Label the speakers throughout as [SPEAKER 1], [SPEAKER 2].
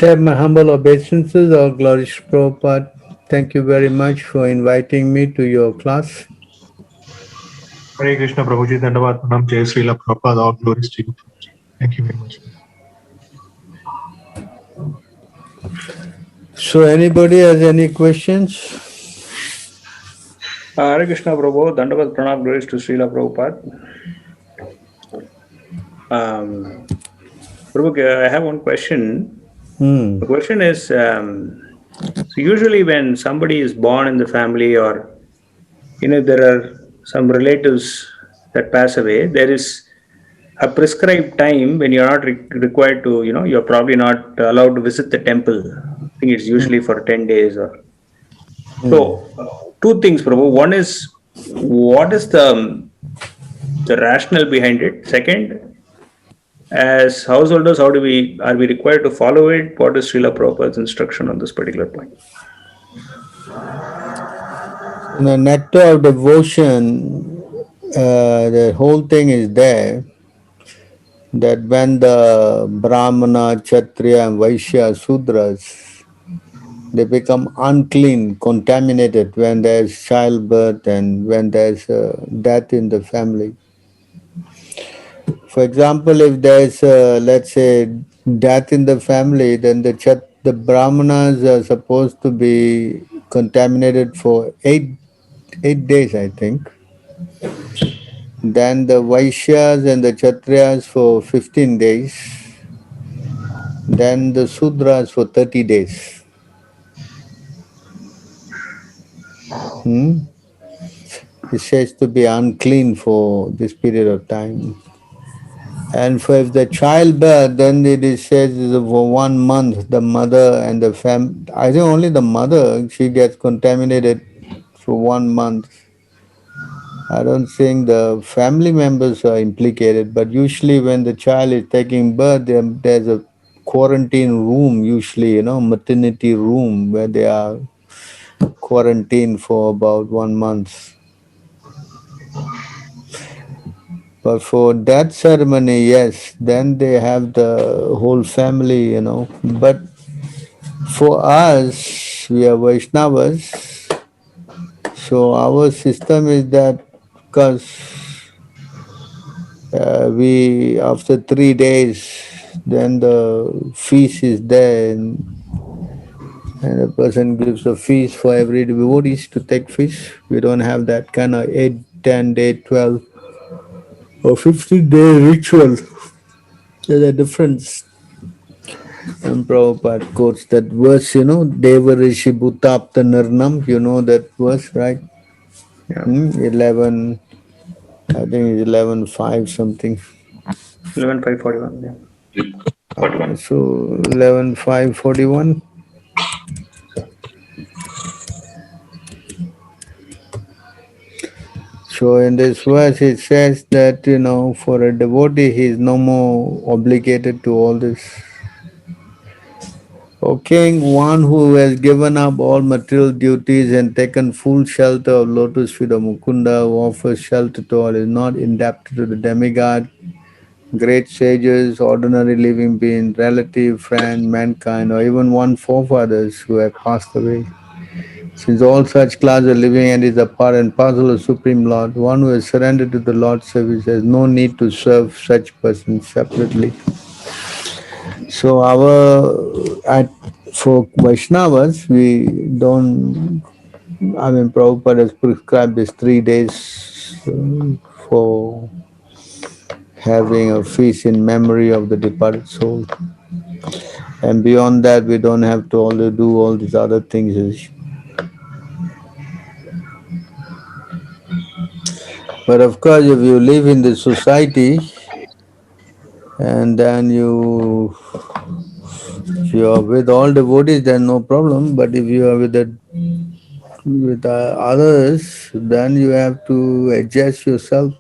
[SPEAKER 1] accept my humble obeisances, all glories to Prabhupada. Thank you very much for inviting me to your class.
[SPEAKER 2] Hare Krishna Prabhuji, Dandavad Pranam, Jai Srila Prabhupada, all glories to you. Thank you very much.
[SPEAKER 1] So, anybody has any questions?
[SPEAKER 3] Hare Krishna Prabhu, Dandavat Pranam, glories to Srila Prabhupada. Prabhu, I have one question. The question is, so usually when somebody is born in the family, or there are some relatives that pass away, there is a prescribed time when you're not required to, you're probably not allowed to visit the temple. I think it's usually for 10 days. Or so, two things, Prabhu. One is, what is the rationale behind it? Second, as householders, how do we are we required to follow it? What is Srila Prabhupada's instruction on this particular point?
[SPEAKER 1] In the nectar of devotion, the whole thing is there that when the Brahmana, Kshatriya, and Vaishya, Sudras, they become unclean, contaminated when there's childbirth and when there's death in the family. For example, if there's, let's say, death in the family, then the Brahmanas are supposed to be contaminated for 8 days, I think. Then the Vaishyas and the Kshatriyas for 15 days. Then the Sudras for 30 days. It says to be unclean for this period of time. And for if the childbirth, then it is says for 1 month, the mother and the I think only the mother, she gets contaminated for 1 month. I don't think the family members are implicated, but usually when the child is taking birth, there's a quarantine room, usually, maternity room, where they are quarantined for about 1 month. But for that ceremony, yes, then they have the whole family, But for us, we are Vaishnavas, so our system is that because we, after 3 days, then the feast is there, and the person gives a feast for every devotees to take fish. We don't have that kind of 8, 10 day, 12 or 15-day ritual. There's a difference. And Prabhupada quotes that verse, Deva Rishi Bhutapta Nirnam, you know that verse, right?
[SPEAKER 3] Yeah.
[SPEAKER 1] 11, I think it's 11.5 something.
[SPEAKER 3] 11.541. Yeah.
[SPEAKER 1] 41. So 11.5.41. So in this verse it says that, for a devotee he is no more obligated to all this. O king, one who has given up all material duties and taken full shelter of lotus feet of Mukunda, who offers shelter to all, is not indebted to the demigod, great sages, ordinary living beings, relative, friend, mankind, or even one forefathers who have passed away. Since all such classes are living and is a part and parcel of Supreme Lord, one who has surrendered to the Lord's service has no need to serve such persons separately. So for Vaishnavas, we don't, Prabhupada has prescribed this 3 days for having a feast in memory of the departed soul. And beyond that, we don't have to do all these other things. But of course, if you live in the society and then if you are with all devotees, then no problem. But if you are with others, then you have to adjust yourself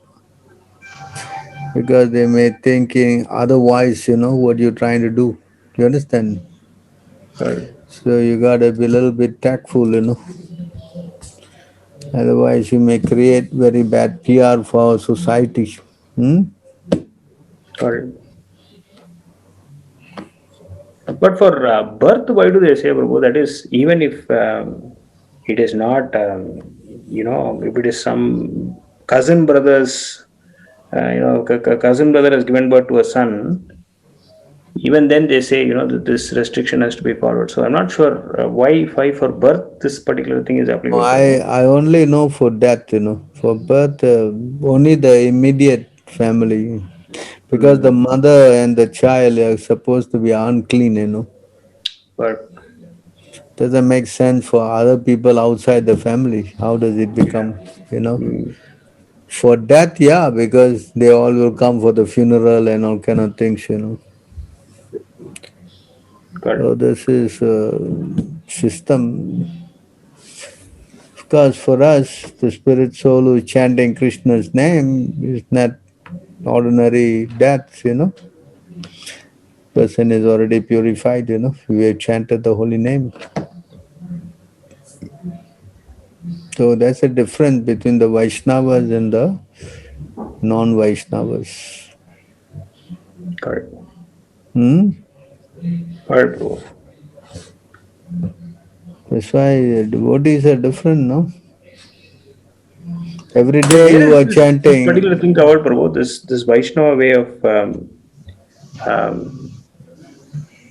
[SPEAKER 1] because they may thinking otherwise, what you're trying to do. You understand?
[SPEAKER 3] Right.
[SPEAKER 1] So you gotta be a little bit tactful. Otherwise, you may create very bad PR for our society.
[SPEAKER 3] Got it. But for birth, why do they say, Prabhu? That is, even if it is not, if it is some cousin brother's, cousin brother has given birth to a son, even then they say, that this restriction has to be followed. So I'm not sure why for birth this particular thing is applicable, Prabhu.
[SPEAKER 1] I only know for death, for birth, only the immediate family, because the
[SPEAKER 3] Hmm.
[SPEAKER 1] mother and the child are supposed to be unclean,
[SPEAKER 3] But
[SPEAKER 1] Doesn't make sense for other people outside the family. How does it become,
[SPEAKER 3] hmm,
[SPEAKER 1] For death, yeah, because they all will come for the funeral and all kind of things.
[SPEAKER 3] got
[SPEAKER 1] So
[SPEAKER 3] it.
[SPEAKER 1] this is a system. Because for us, the spirit soul who is chanting Krishna's name is not ordinary death. Person is already purified. We have chanted the holy name. So that's a difference between the Vaishnavas and the non-Vaishnavas.
[SPEAKER 3] Got it.
[SPEAKER 1] Hmm?
[SPEAKER 3] Got it, Prabhu.
[SPEAKER 1] That's why devotees are different, no? Every
[SPEAKER 3] But
[SPEAKER 1] day
[SPEAKER 3] where
[SPEAKER 1] you
[SPEAKER 3] is
[SPEAKER 1] are
[SPEAKER 3] this particular
[SPEAKER 1] chanting.
[SPEAKER 3] thing covered, Prabhu? This Vaishnava way of um,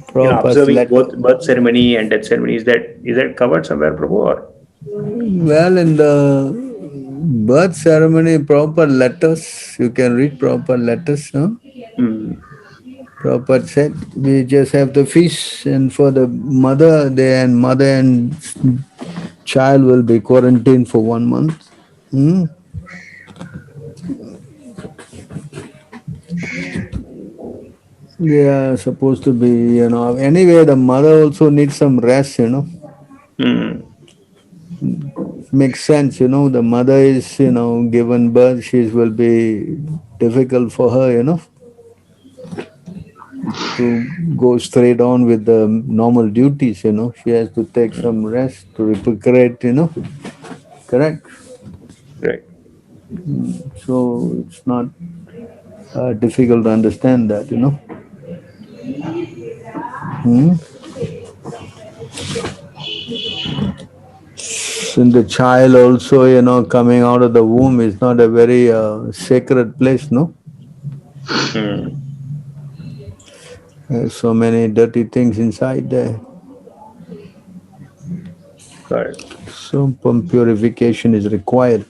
[SPEAKER 1] Prabhupada's
[SPEAKER 3] observing
[SPEAKER 1] letter.
[SPEAKER 3] both birth ceremony and death ceremony. Is that covered somewhere, Prabhu? Or
[SPEAKER 1] Well, in the birth ceremony, proper letters, you can read proper letters, no?
[SPEAKER 3] hmm,
[SPEAKER 1] Prabhupada said, we just have the feast, and for the mother and child will be quarantined for 1 month. Hmm? They are supposed to be. Anyway, the mother also needs some rest.
[SPEAKER 3] hmm,
[SPEAKER 1] Makes sense. The mother is given birth, she will be difficult for her, to go straight on with the normal duties. She has to take some rest to recuperate. Correct?
[SPEAKER 3] right.
[SPEAKER 1] So it's not difficult to understand that. Hmm? And the child also, coming out of the womb is not a very sacred place, no?
[SPEAKER 3] Hmm,
[SPEAKER 1] There's so many dirty things inside there.
[SPEAKER 3] got it.
[SPEAKER 1] So purification is required.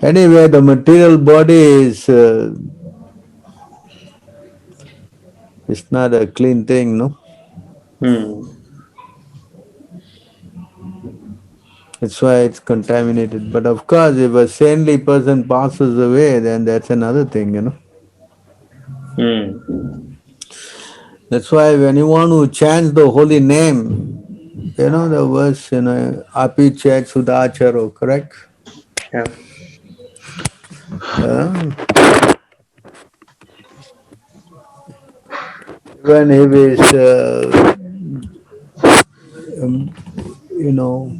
[SPEAKER 1] Anyway, the material body is not a clean thing, no?
[SPEAKER 3] Hmm,
[SPEAKER 1] That's why it's contaminated. But of course, if a saintly person passes away, then that's another thing.
[SPEAKER 3] hmm.
[SPEAKER 1] That's why when you want to chant the holy name, the verse, Api Chet Sudacharo, correct?
[SPEAKER 3] Yeah.
[SPEAKER 1] Uh, when he is, um, you know,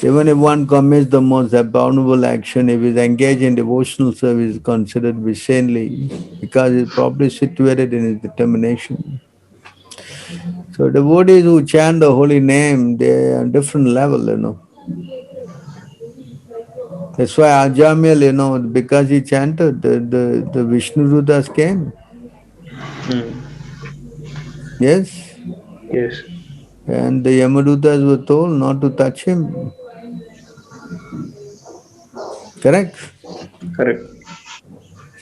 [SPEAKER 1] even if one commits the most abominable action, if he is engaged in devotional service, is considered to be saintly because he is properly situated in his determination. So devotees who chant the holy name, they are on different level. That's why Ajamil, because he chanted, the Vishnu Rudas came.
[SPEAKER 3] Hmm.
[SPEAKER 1] Yes.
[SPEAKER 3] Yes.
[SPEAKER 1] And the Yamadutas were told not to touch him. Correct?
[SPEAKER 3] Correct.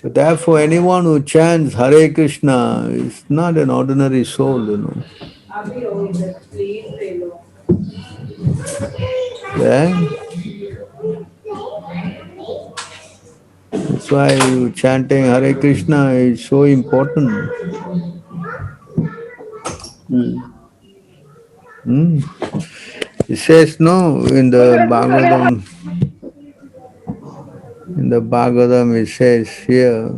[SPEAKER 1] So therefore anyone who chants Hare Krishna is not an ordinary soul. Yeah? That's why chanting Hare Krishna is so important.
[SPEAKER 3] Hmm.
[SPEAKER 1] Hmm? It says no in the Bhagavatam it says here,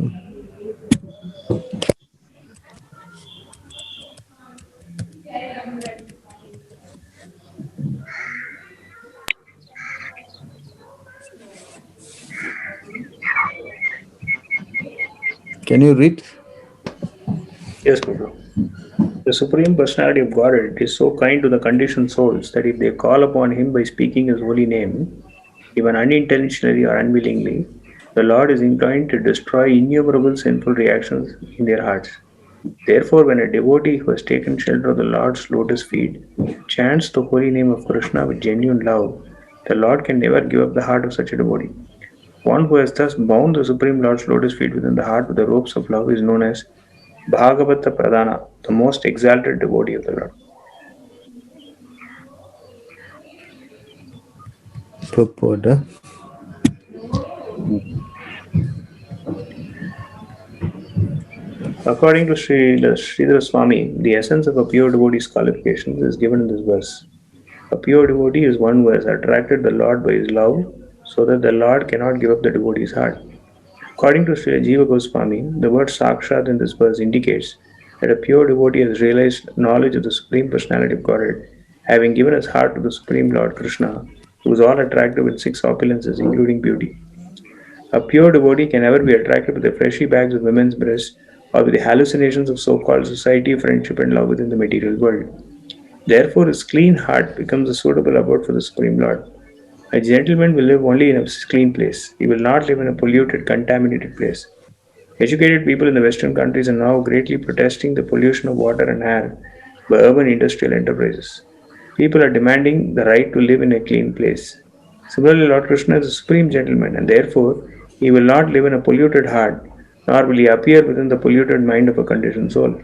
[SPEAKER 1] Can you read?
[SPEAKER 3] Yes, Prabhu. The Supreme Personality of Godhead is so kind to the conditioned souls that if they call upon Him by speaking His holy name, even unintentionally or unwillingly, the Lord is inclined to destroy innumerable sinful reactions in their hearts. Therefore, when a devotee who has taken shelter of the Lord's lotus feet chants the holy name of Krishna with genuine love, the Lord can never give up the heart of such a devotee. One who has thus bound the Supreme Lord's lotus feet within the heart with the ropes of love is known as Bhagavata Pradhana, the most exalted devotee of the Lord.
[SPEAKER 1] Purport.
[SPEAKER 3] According to Sridhar Swami, the essence of a pure devotee's qualifications is given in this verse. A pure devotee is one who has attracted the Lord by his love, so that the Lord cannot give up the devotee's heart. According to Sri Jiva Goswami, the word Sakshat in this verse indicates that a pure devotee has realized knowledge of the Supreme Personality of Godhead, having given his heart to the Supreme Lord Krishna, who is all attractive with six opulences, including beauty. A pure devotee can never be attracted with the fleshy bags of women's breasts or with the hallucinations of so-called society, friendship, and love within the material world. Therefore, his clean heart becomes a suitable abode for the Supreme Lord. A gentleman will live only in a clean place. He will not live in a polluted, contaminated place. Educated people in the Western countries are now greatly protesting the pollution of water and air by urban industrial enterprises. People are demanding the right to live in a clean place. Similarly, Lord Krishna is a supreme gentleman, and therefore he will not live in a polluted heart, nor will he appear within the polluted mind of a conditioned soul.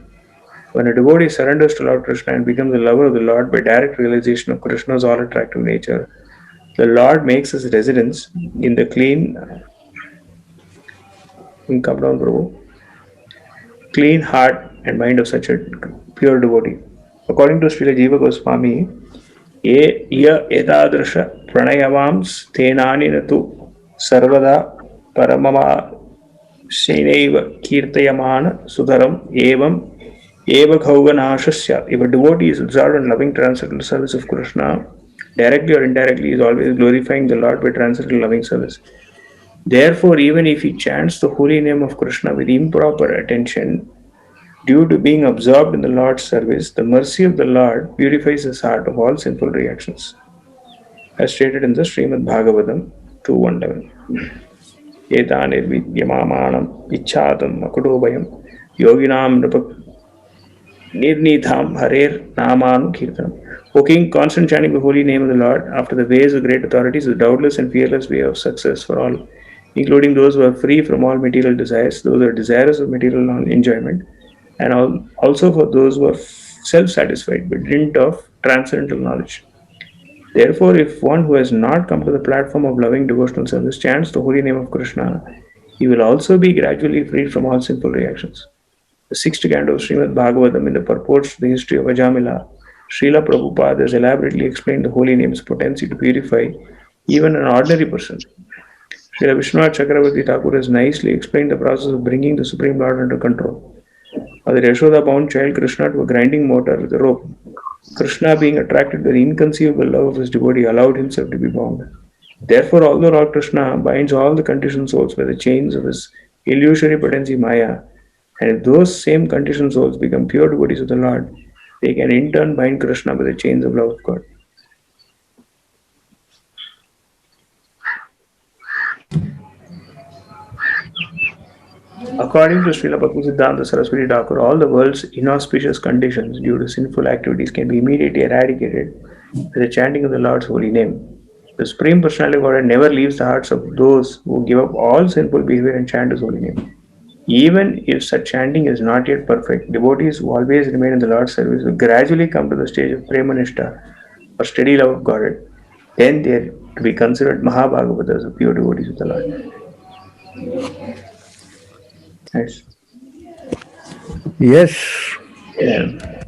[SPEAKER 3] When a devotee surrenders to Lord Krishna and becomes a lover of the Lord by direct realization of Krishna's all attractive nature, the Lord makes his residence in the clean heart and mind of such a pure devotee. According to Srila Jiva Goswami, ya etadrisha pranayavams tenani natu sarvada paramama shenaiva kirtayamana sudaram evam eva khauganashasya. If a devotee is absorbed in loving transcendental service of Krishna, directly or indirectly, he is always glorifying the Lord by transcendental loving service. Therefore, even if he chants the holy name of Krishna with improper attention, due to being absorbed in the Lord's service, the mercy of the Lord purifies his heart of all sinful reactions. As stated in the Srimad Bhagavatam 2.111. Etanir vidyamanam ichchatam akudobhayam yoginam nirnitham harer namanu kirtanam. O King, constant chanting the holy name of the Lord after the ways of great authorities is a doubtless and fearless way of success for all, including those who are free from all material desires, those who are desirous of material enjoyment, and also for those who are self-satisfied but dint of transcendental knowledge. Therefore, if one who has not come to the platform of loving devotional service chants the holy name of Krishna, he will also be gradually freed from all sinful reactions. The sixth canto of Srimad Bhagavatam, in the purports to the history of Ajamila, Srila Prabhupada has elaborately explained the holy name's potency to purify even an ordinary person. Srila Vishwanath Chakravarti Thakur has nicely explained the process of bringing the Supreme Lord under control. Mother Yashoda bound child Krishna to a grinding mortar with a rope. Krishna, being attracted by the inconceivable love of his devotee, allowed himself to be bound. Therefore, although Lord Krishna binds all the conditioned souls by the chains of his illusory potency Maya, and if those same conditioned souls become pure devotees of the Lord, they can in turn bind Krishna by the chains of love of God. According to Srila Bhaktisiddhanta Saraswati Thakur, all the world's inauspicious conditions due to sinful activities can be immediately eradicated by the chanting of the Lord's holy name. The Supreme Personality of Godhead never leaves the hearts of those who give up all sinful behavior and chant His holy name. Even if such chanting is not yet perfect, devotees who always remain in the Lord's service will gradually come to the stage of Premanishta, or steady love of Godhead. Then they are to be considered Mahabhagavatas, or pure devotees of the Lord. Nice.
[SPEAKER 1] Yes.
[SPEAKER 3] Yeah.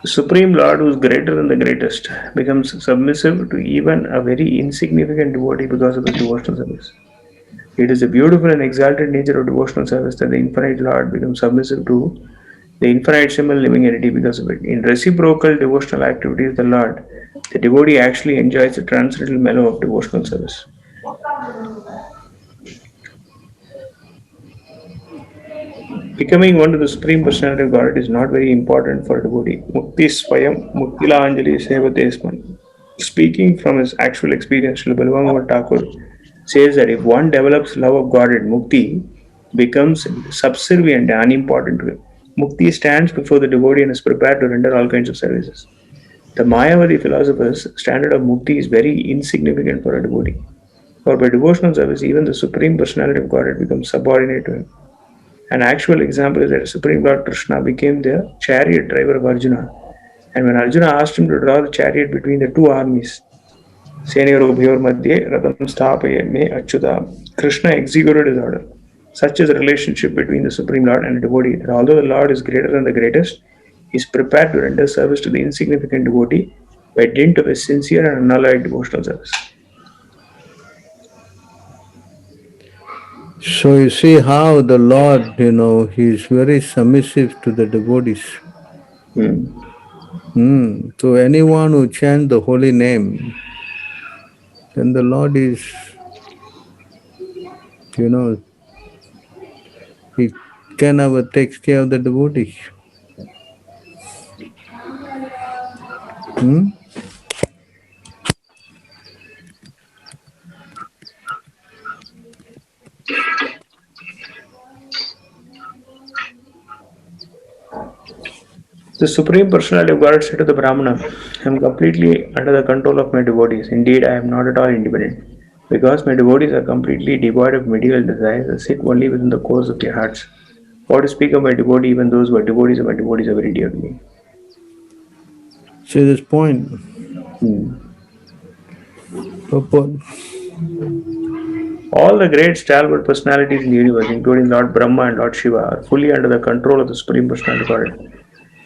[SPEAKER 3] The Supreme Lord, who is greater than the greatest, becomes submissive to even a very insignificant devotee because of his devotional service. It is the beautiful and exalted nature of devotional service that the infinite Lord becomes submissive to the infinitesimal living entity because of it. In reciprocal devotional activities, the devotee actually enjoys the transcendental mellow of devotional service. Becoming one to the Supreme Personality of Godhead is not very important for a devotee. Mukti Swayam Muktila Anjali Sevatesman. Speaking from his actual experience, Srila Balwant Thakur says that if one develops love of Godhead, Mukti becomes subservient and unimportant to him. Mukti stands before the devotee and is prepared to render all kinds of services. The Mayavadi philosophers' standard of Mukti is very insignificant for a devotee. For by devotional service, even the Supreme Personality of Godhead becomes subordinate to him. An actual example is that Supreme Lord Krishna became the chariot driver of Arjuna. And when Arjuna asked him to draw the chariot between the two armies, Senyorobhyor Madhye Ratam Sthapaye Me Achyuta, Krishna executed his order. Such is the relationship between the Supreme Lord and a devotee, that although the Lord is greater than the greatest, he is prepared to render service to the insignificant devotee by dint of his sincere and unalloyed devotional service.
[SPEAKER 1] So you see how the Lord, He is very submissive to the devotees. To anyone who chants the holy name, then the Lord is, He can ever takes care of the devotees.
[SPEAKER 3] The Supreme Personality of Godhead said to the Brahmana, I am completely under the control of my devotees. Indeed, I am not at all independent. Because my devotees are completely devoid of material desires and sit only within the course of their hearts. What to speak of my devotee, even those who are devotees of my devotees are very dear to me.
[SPEAKER 1] See this point? Purport.
[SPEAKER 3] All the great stalwart personalities in the universe, including Lord Brahma and Lord Shiva, are fully under the control of the Supreme Personality of Godhead.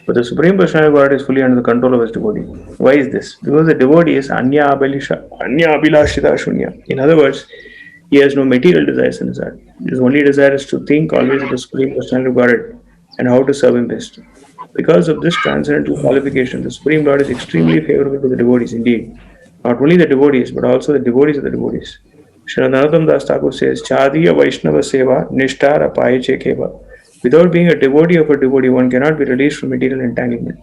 [SPEAKER 3] But the Supreme Personality of Godhead is fully under the control of his devotee. Why is this? Because the devotee is Anya Abhilashita Shunya. In other words, he has no material desires in his heart. His only desire is to think always of the Supreme Personality of Godhead and how to serve him best. Because of this transcendental qualification, the Supreme Lord is extremely favorable to the devotees indeed. Not only the devotees, but also the devotees of the devotees. Srila Narottam Das Thakur says, Chadiya Vaishnava Seva Nishtara Payeche Keva. Without being a devotee of a devotee, one cannot be released from material entanglement.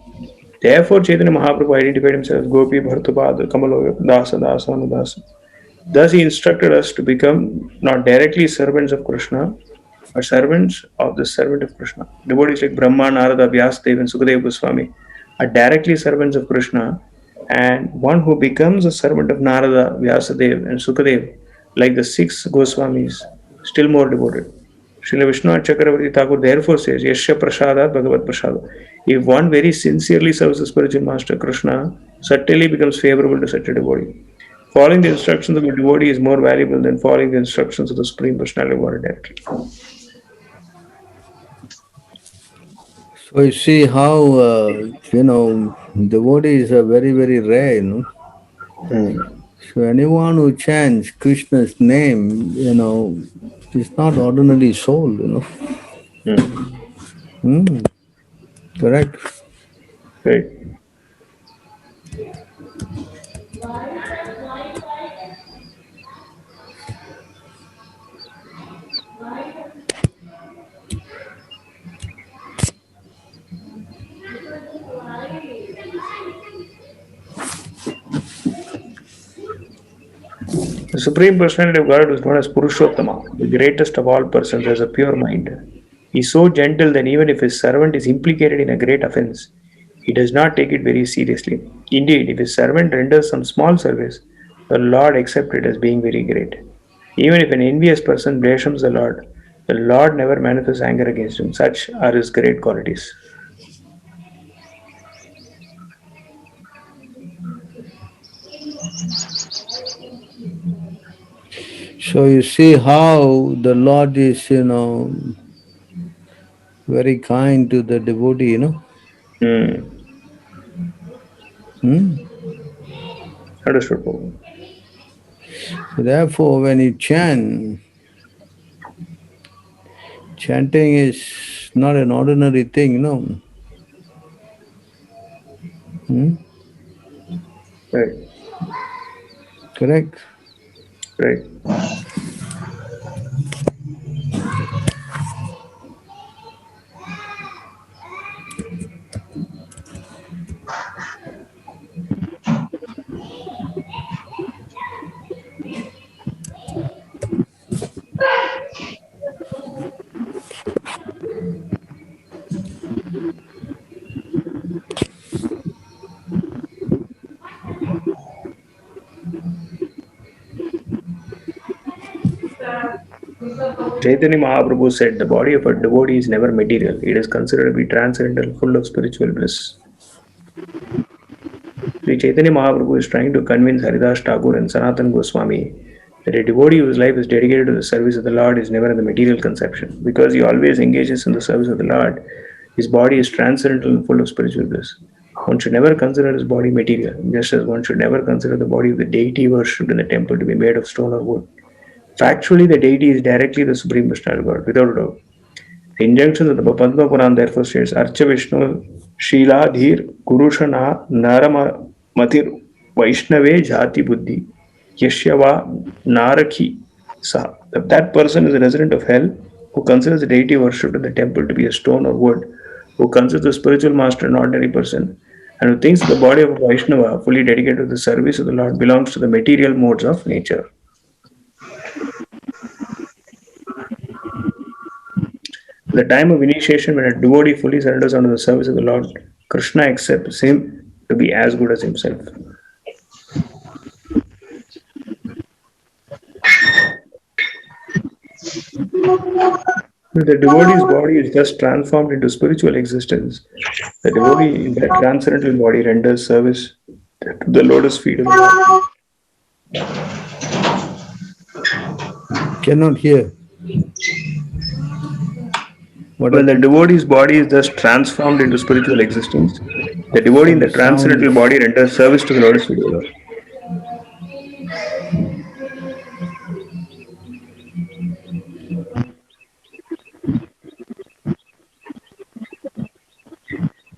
[SPEAKER 3] Therefore, Chaitanya Mahaprabhu identified himself as Gopi Bhartupad Kamaloya Dasa Dasa Anudasa. Thus, he instructed us to become not directly servants of Krishna, but servants of the servant of Krishna. Devotees like Brahma, Narada, Vyasadeva, and Sukadeva Goswami are directly servants of Krishna, and one who becomes a servant of Narada, Vyasadeva, and Sukadeva, like the 6 Goswamis, still more devoted. Srila Vishwanath Chakravarti Thakur therefore says, Yasya Prasadat Bhagavat Prasada. If one very sincerely serves the spiritual master Krishna, certainly becomes favorable to such a devotee. Following the instructions of a devotee is more valuable than following the instructions of the Supreme Personality of Godhead directly.
[SPEAKER 1] So you see how, devotees are very, very rare, So anyone who chants Krishna's name, is not ordinary soul, Correct.
[SPEAKER 3] Right. The Supreme Personality of Godhead is known as Purushottama, the greatest of all persons, has a pure mind. He is so gentle that even if his servant is implicated in a great offense, he does not take it very seriously. Indeed, if his servant renders some small service, the Lord accepts it as being very great. Even if an envious person blasphemes the Lord never manifests anger against him. Such are his great qualities.
[SPEAKER 1] So you see how the Lord is, very kind to the devotee,
[SPEAKER 3] Understood, Prabhu.
[SPEAKER 1] Therefore, when you chant, chanting is It's not an ordinary thing, you know.
[SPEAKER 3] Right.
[SPEAKER 1] Correct?
[SPEAKER 3] Right. Chaitanya Mahaprabhu said, the body of a devotee is never material. It is considered to be transcendental, full of spiritual bliss. Sri Chaitanya Mahaprabhu is trying to convince Haridas Thakur and Sanatan Goswami that a devotee whose life is dedicated to the service of the Lord is never in the material conception. Because he always engages in the service of the Lord, his body is transcendental and full of spiritual bliss. One should never consider his body material, just as one should never consider the body of the deity worshipped in the temple to be made of stone or wood. Factually, the deity is directly the Supreme Personality God, without a doubt. The injunction of the Padma Puran therefore states, Archa Vishnu Shila Dhir Kurushana Narama Matir Vaishnave Jati Buddhi Yashyava Naraki Sa. That person is a resident of hell who considers the deity worshipped in the temple to be a stone or wood, who considers the spiritual master an ordinary person, and who thinks the body of a Vaishnava fully dedicated to the service of the Lord belongs to the material modes of nature. At the time of initiation, when a devotee fully surrenders unto the service of the Lord, Krishna accepts him to be as good as himself. The devotee's body is thus transformed into spiritual existence. The devotee in that transcendental body renders service to the lotus feet of the Lord.
[SPEAKER 1] Cannot hear.
[SPEAKER 3] When the devotee's body is thus transformed into spiritual existence, the devotee in the transcendental body renders service to the lotus feet of the Lord.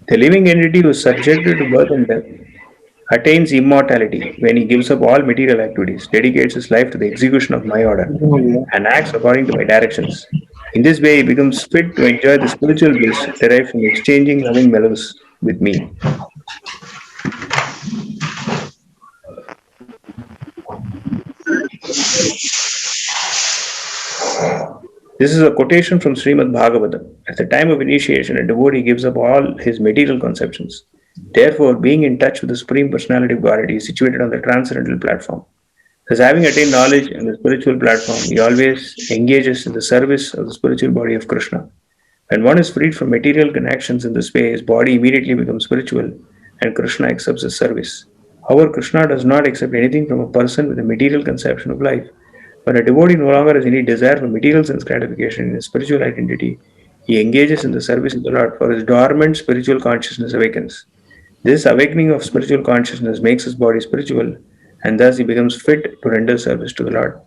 [SPEAKER 3] The living entity who is subjected to birth and death attains immortality when he gives up all material activities, dedicates his life to the execution of my order, and acts according to my directions. In this way, he becomes fit to enjoy the spiritual bliss derived from exchanging loving mellows with me. This is a quotation from Srimad Bhagavatam. At the time of initiation, a devotee gives up all his material conceptions. Therefore, being in touch with the Supreme Personality of Godhead, he is situated on the transcendental platform. Thus, having attained knowledge on the spiritual platform, he always engages in the service of the spiritual body of Krishna. When one is freed from material connections in this way, his body immediately becomes spiritual and Krishna accepts his service. However, Krishna does not accept anything from a person with a material conception of life. When a devotee no longer has any desire for material sense gratification in his spiritual identity, he engages in the service of the Lord, for his dormant spiritual consciousness awakens. This awakening of spiritual consciousness makes his body spiritual, and thus he becomes fit to render service to the Lord.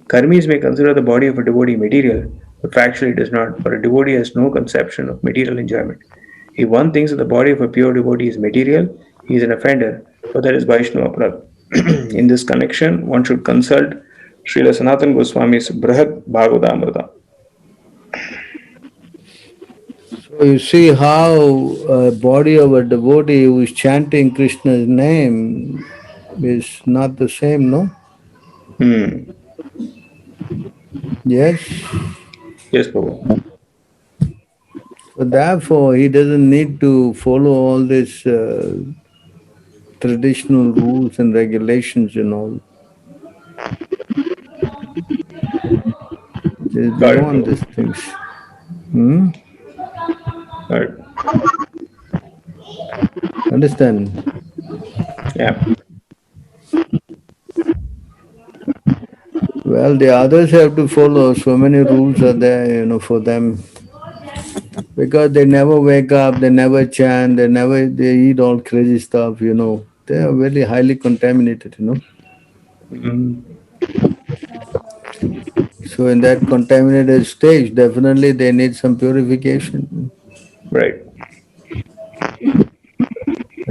[SPEAKER 3] Karmis may consider the body of a devotee material, but factually it does not, for a devotee has no conception of material enjoyment. If one thinks that the body of a pure devotee is material, he is an offender, for that is Vaishnava Prad. In this connection, one should consult Srila Sanatan Goswami's Brihad Bhagavatamrita.
[SPEAKER 1] So you see how a body of a devotee who is chanting Krishna's name is not the same, no? Yes?
[SPEAKER 3] Yes, Prabhu.
[SPEAKER 1] So therefore, he doesn't need to follow all these traditional rules and regulations and all. They want these things.
[SPEAKER 3] Right.
[SPEAKER 1] Understand?
[SPEAKER 3] Yeah.
[SPEAKER 1] Well, the others have to follow. So many rules are there, for them. Because they never wake up, they never chant, they eat all crazy stuff, They are very highly contaminated, So in that contaminated stage, definitely they need some purification.
[SPEAKER 3] Right.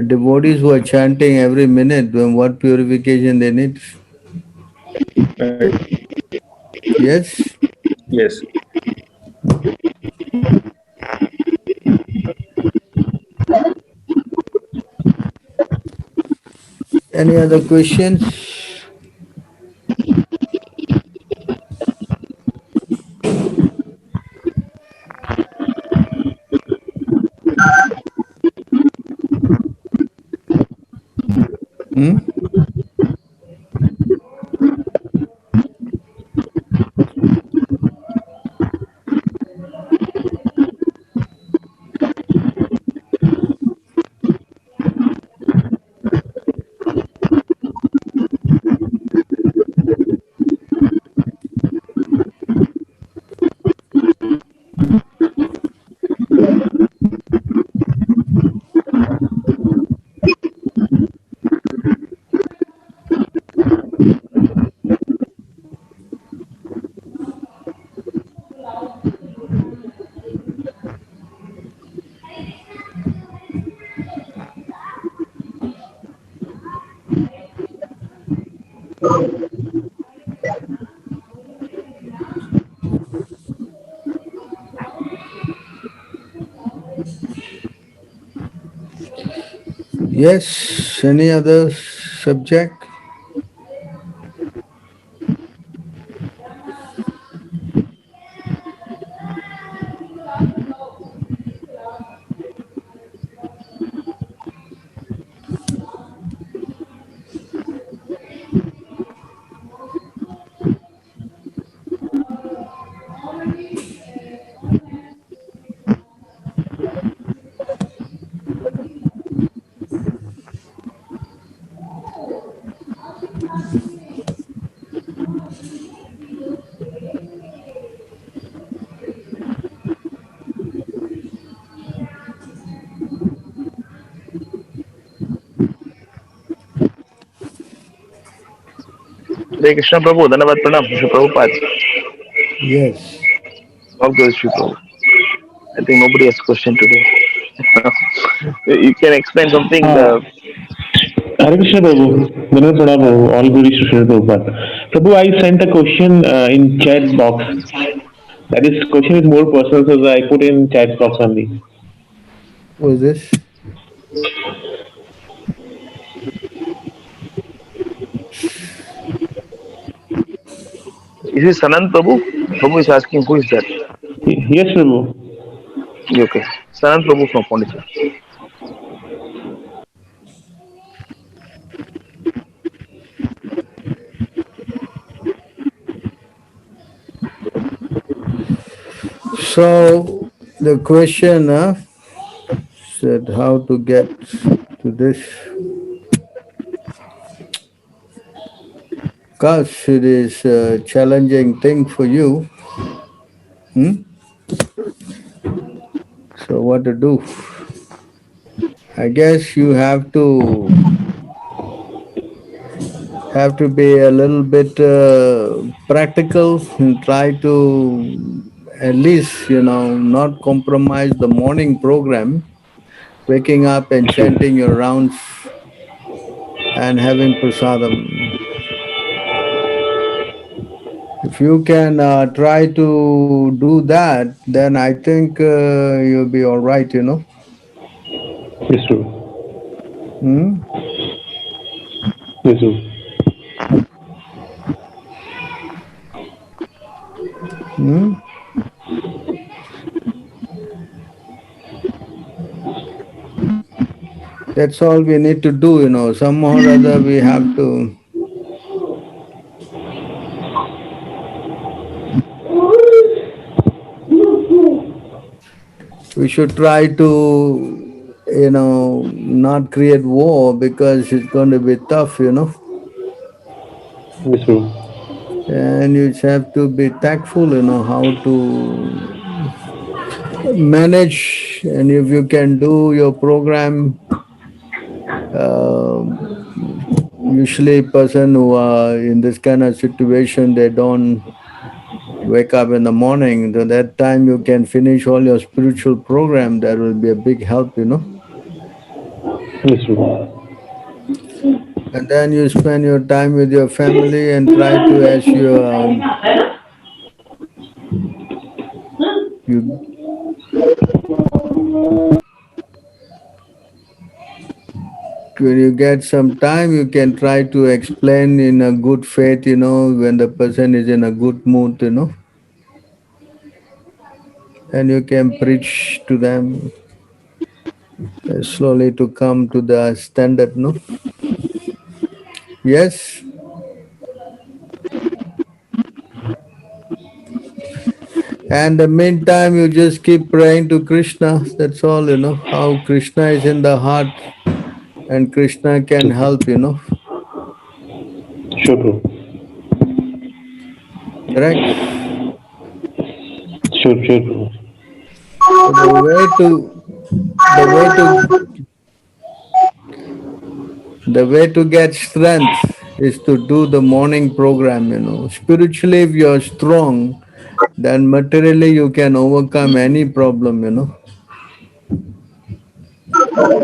[SPEAKER 1] Devotees who are chanting every minute, then what purification they need?
[SPEAKER 3] Right.
[SPEAKER 1] Yes?
[SPEAKER 3] Yes.
[SPEAKER 1] Any other questions? Hmm? Yes, any other subject?
[SPEAKER 4] Hare Krishna Prabhu, Dhanavad Pranam, Shri Prabhupada.
[SPEAKER 1] Yes.
[SPEAKER 4] All goes Shri Prabhu. I think nobody has question today. You can explain something.
[SPEAKER 5] Uh, Hare Krishna Prabhu, Vinod Prabhu, all good is to Srila Prabhupada. Prabhu, I sent a question in chat box. That is, question is more personal, so I put in chat box only.
[SPEAKER 1] What's this?
[SPEAKER 4] Is it Sanand Prabhu? Prabhu is asking who is that?
[SPEAKER 5] Yes, Prabhu.
[SPEAKER 4] Okay. Sanand Prabhu from Pondicherry.
[SPEAKER 1] So the question said how to get to this. Because it is a challenging thing for you. So what to do? I guess you have to be a little bit practical and try to at least not compromise the morning program, waking up and
[SPEAKER 5] Yes, Prabhu.
[SPEAKER 1] chanting your rounds and having prasadam. If you can try to do that, then I think you'll be all right.
[SPEAKER 5] Yes, Prabhu.
[SPEAKER 1] Hmm?
[SPEAKER 5] Yes, Prabhu.
[SPEAKER 1] Hmm? That's all we need to do. Somehow or other we have to. We should try to not create war because it's going to be tough.
[SPEAKER 5] Yes, Prabhu.
[SPEAKER 1] And you just have to be tactful, how to manage. And if you can do your program, uh, usually person who are in this kind of situation, they don't wake up in the morning. To that time you can finish all your spiritual program. That will be a big help, you know.
[SPEAKER 5] Yes, Prabhu.
[SPEAKER 1] And then you spend your time with your family and try to, as you when you get some time, you can try to explain in a good faith, you know, when the person is in a good mood, you know, and you can preach to them slowly to come to the standard, no? Yes. And the meantime, you just keep praying to Krishna. That's all, you know, how Krishna is in the heart and Krishna can help, you know.
[SPEAKER 5] Sure, Prabhu.
[SPEAKER 1] Correct?
[SPEAKER 5] Sure, Prabhu.
[SPEAKER 1] So the way to get strength is to do the morning program, you know. Spiritually, if you're strong, then materially you can overcome any problem, you know.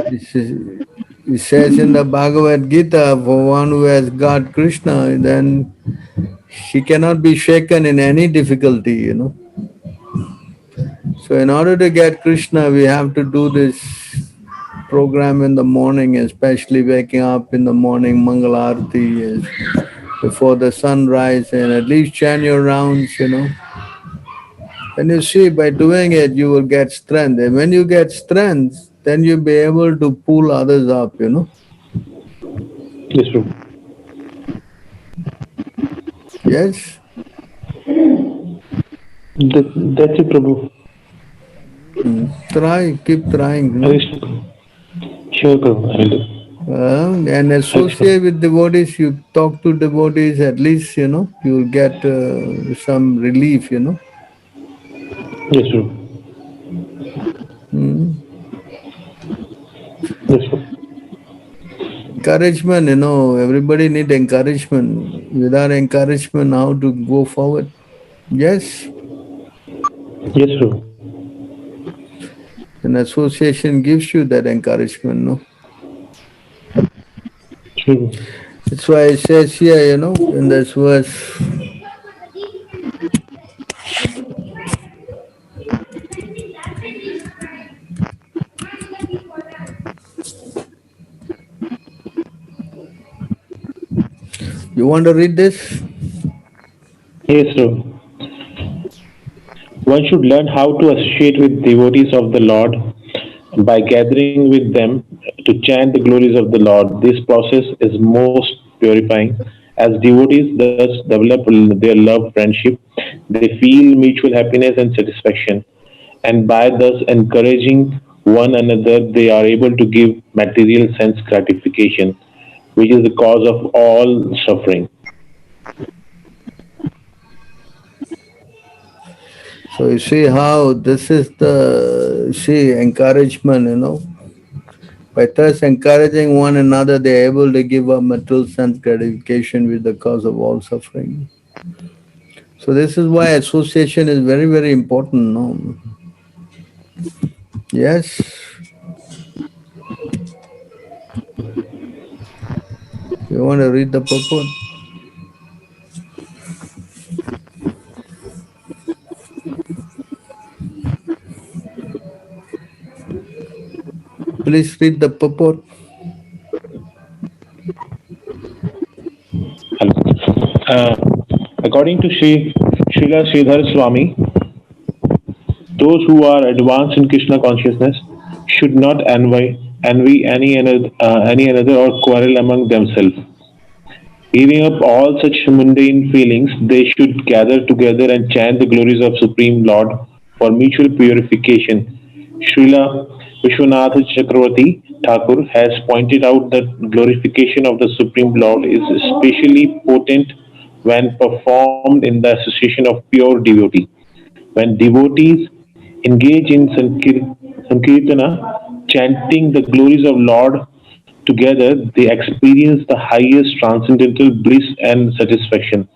[SPEAKER 1] This is, it says in the Bhagavad Gita, for one who has got Krishna, then he cannot be shaken in any difficulty, you know. So in order to get Krishna, we have to do this program in the morning, especially waking up in the morning, Mangala Arati, yes, before the sunrise, and at least chant your rounds, you know. And you see, by doing it, you will get strength. And when you get strength, then you'll be able to pull others up, you know.
[SPEAKER 5] Yes, Prabhu.
[SPEAKER 1] Yes?
[SPEAKER 5] That's it, Prabhu.
[SPEAKER 1] Try, keep trying, you know.
[SPEAKER 5] Hare Krishna, Prabhu. Sure, Prabhu. I will do.
[SPEAKER 1] And associate with devotees, you talk to devotees, at least, you know, you will get some relief, you know.
[SPEAKER 5] Yes, Prabhu. Yes, Prabhu.
[SPEAKER 1] Encouragement, you know, everybody need encouragement. Without encouragement, how to go forward? Yes?
[SPEAKER 5] Yes, Prabhu.
[SPEAKER 1] An association gives you that encouragement, no?
[SPEAKER 5] Sure, Prabhu.
[SPEAKER 1] That's why it says here, you know, in this verse, you want to read this?
[SPEAKER 5] Yes, Prabhu. One should learn how to associate with devotees of the Lord by gathering with them to chant the glories of the Lord. This process is most purifying. As devotees thus develop their love friendship, they feel mutual happiness and satisfaction. And by thus encouraging one another, they are able to give material sense gratification, which is the cause of all suffering.
[SPEAKER 1] So you see how this is the, encouragement, you know. By thus encouraging one another, they are able to give up material sense gratification with the cause of all suffering. So this is why association is very, very important, no? Yes? You want to read the purport? Please read the purport.
[SPEAKER 5] According to Srila Sridhar Swami, those who are advanced in Krishna consciousness should not envy any another or quarrel among themselves. Giving up all such mundane feelings, they should gather together and chant the glories of Supreme Lord for mutual purification. Srila Vishwanath Chakravarti Thakur has pointed out that glorification of the Supreme Lord is especially potent when performed in the association of pure devotee. When devotees engage in Sankirtana, chanting the glories of Lord together, they experience the highest transcendental bliss and satisfaction.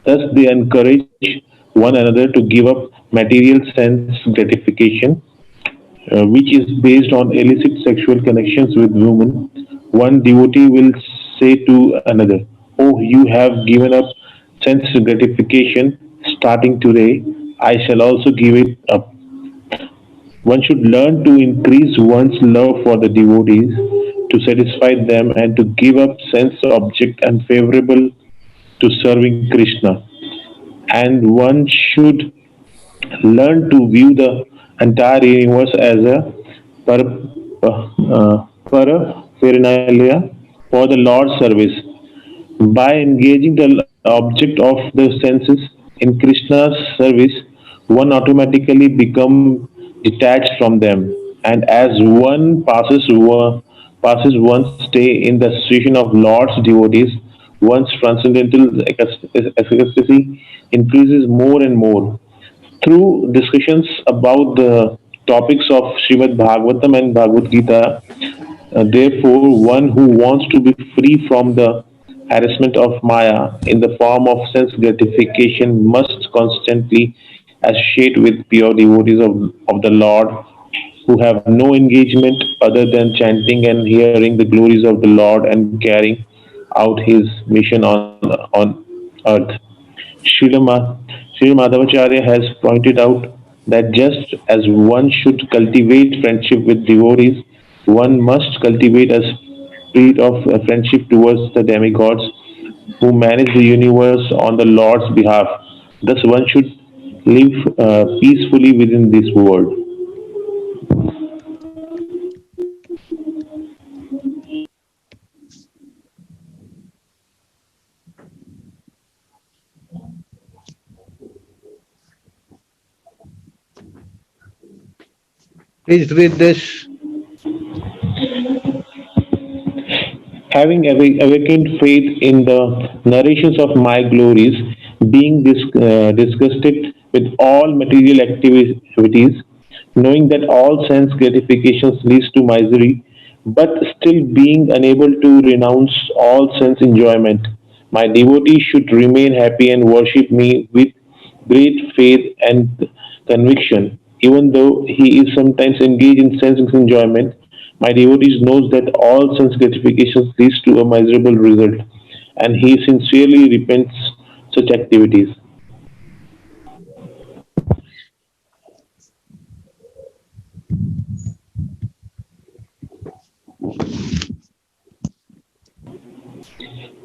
[SPEAKER 5] Thus, they encourage one another to give up material sense gratification, which is based on illicit sexual connections with women. One devotee will say to another, "Oh, you have given up sense gratification. Starting today, I shall also give it up." One should learn to increase one's love for the devotees, to satisfy them, and to give up sense object unfavorable to serving Krishna. And one should learn to view the entire universe as a paraphernalia for the Lord's service. By engaging the object of the senses in Krishna's service, one automatically becomes detached from them, and as passes one's stay in the association of Lord's devotees, one's transcendental ecstasy increases more and more. Through discussions about the topics of Srimad Bhagavatam and Bhagavad Gita, therefore, one who wants to be free from the harassment of Maya in the form of sense gratification must constantly associate with pure devotees of the Lord who have no engagement other than chanting and hearing the glories of the Lord and carrying out his mission on earth. Srila Madhavacharya has pointed out that just as one should cultivate friendship with devotees, one must cultivate a spirit of friendship towards the demigods who manage the universe on the Lord's behalf. Thus, one should live peacefully within this world.
[SPEAKER 1] Please read this.
[SPEAKER 5] Having awakened faith in the narrations of my glories, being disgusted with all material activities, knowing that all sense gratifications leads to misery, but still being unable to renounce all sense enjoyment, my devotee should remain happy and worship me with great faith and conviction. Even though he is sometimes engaged in sense enjoyment, my devotee knows that all sense gratifications leads to a miserable result, and he sincerely repents such activities.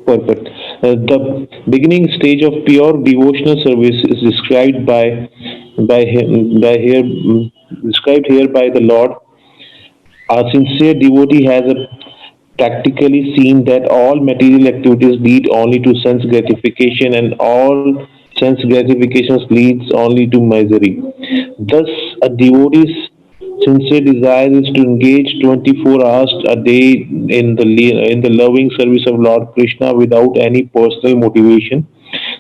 [SPEAKER 5] Perfect. The beginning stage of pure devotional service is described described here by the Lord. A sincere devotee has practically seen that all material activities lead only to sense gratification, and all sense gratifications leads only to misery. Thus, a devotee's sincere desire is to engage 24 hours a day in the loving service of Lord Krishna without any personal motivation.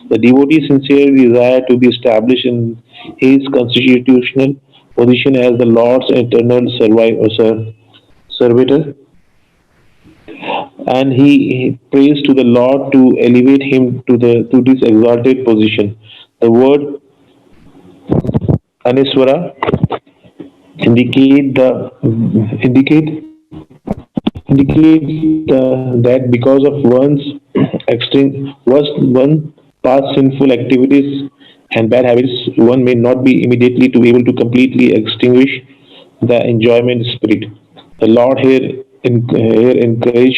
[SPEAKER 5] The devotee's sincere desire to be established in his constitutional position as the Lord's eternal servitor, and he prays to the Lord to elevate him to this exalted position. The word Aniswara indicate the indicate that because of one's one past sinful activities and bad habits, one may not be immediately to able to completely extinguish the enjoyment spirit. The Lord here encourages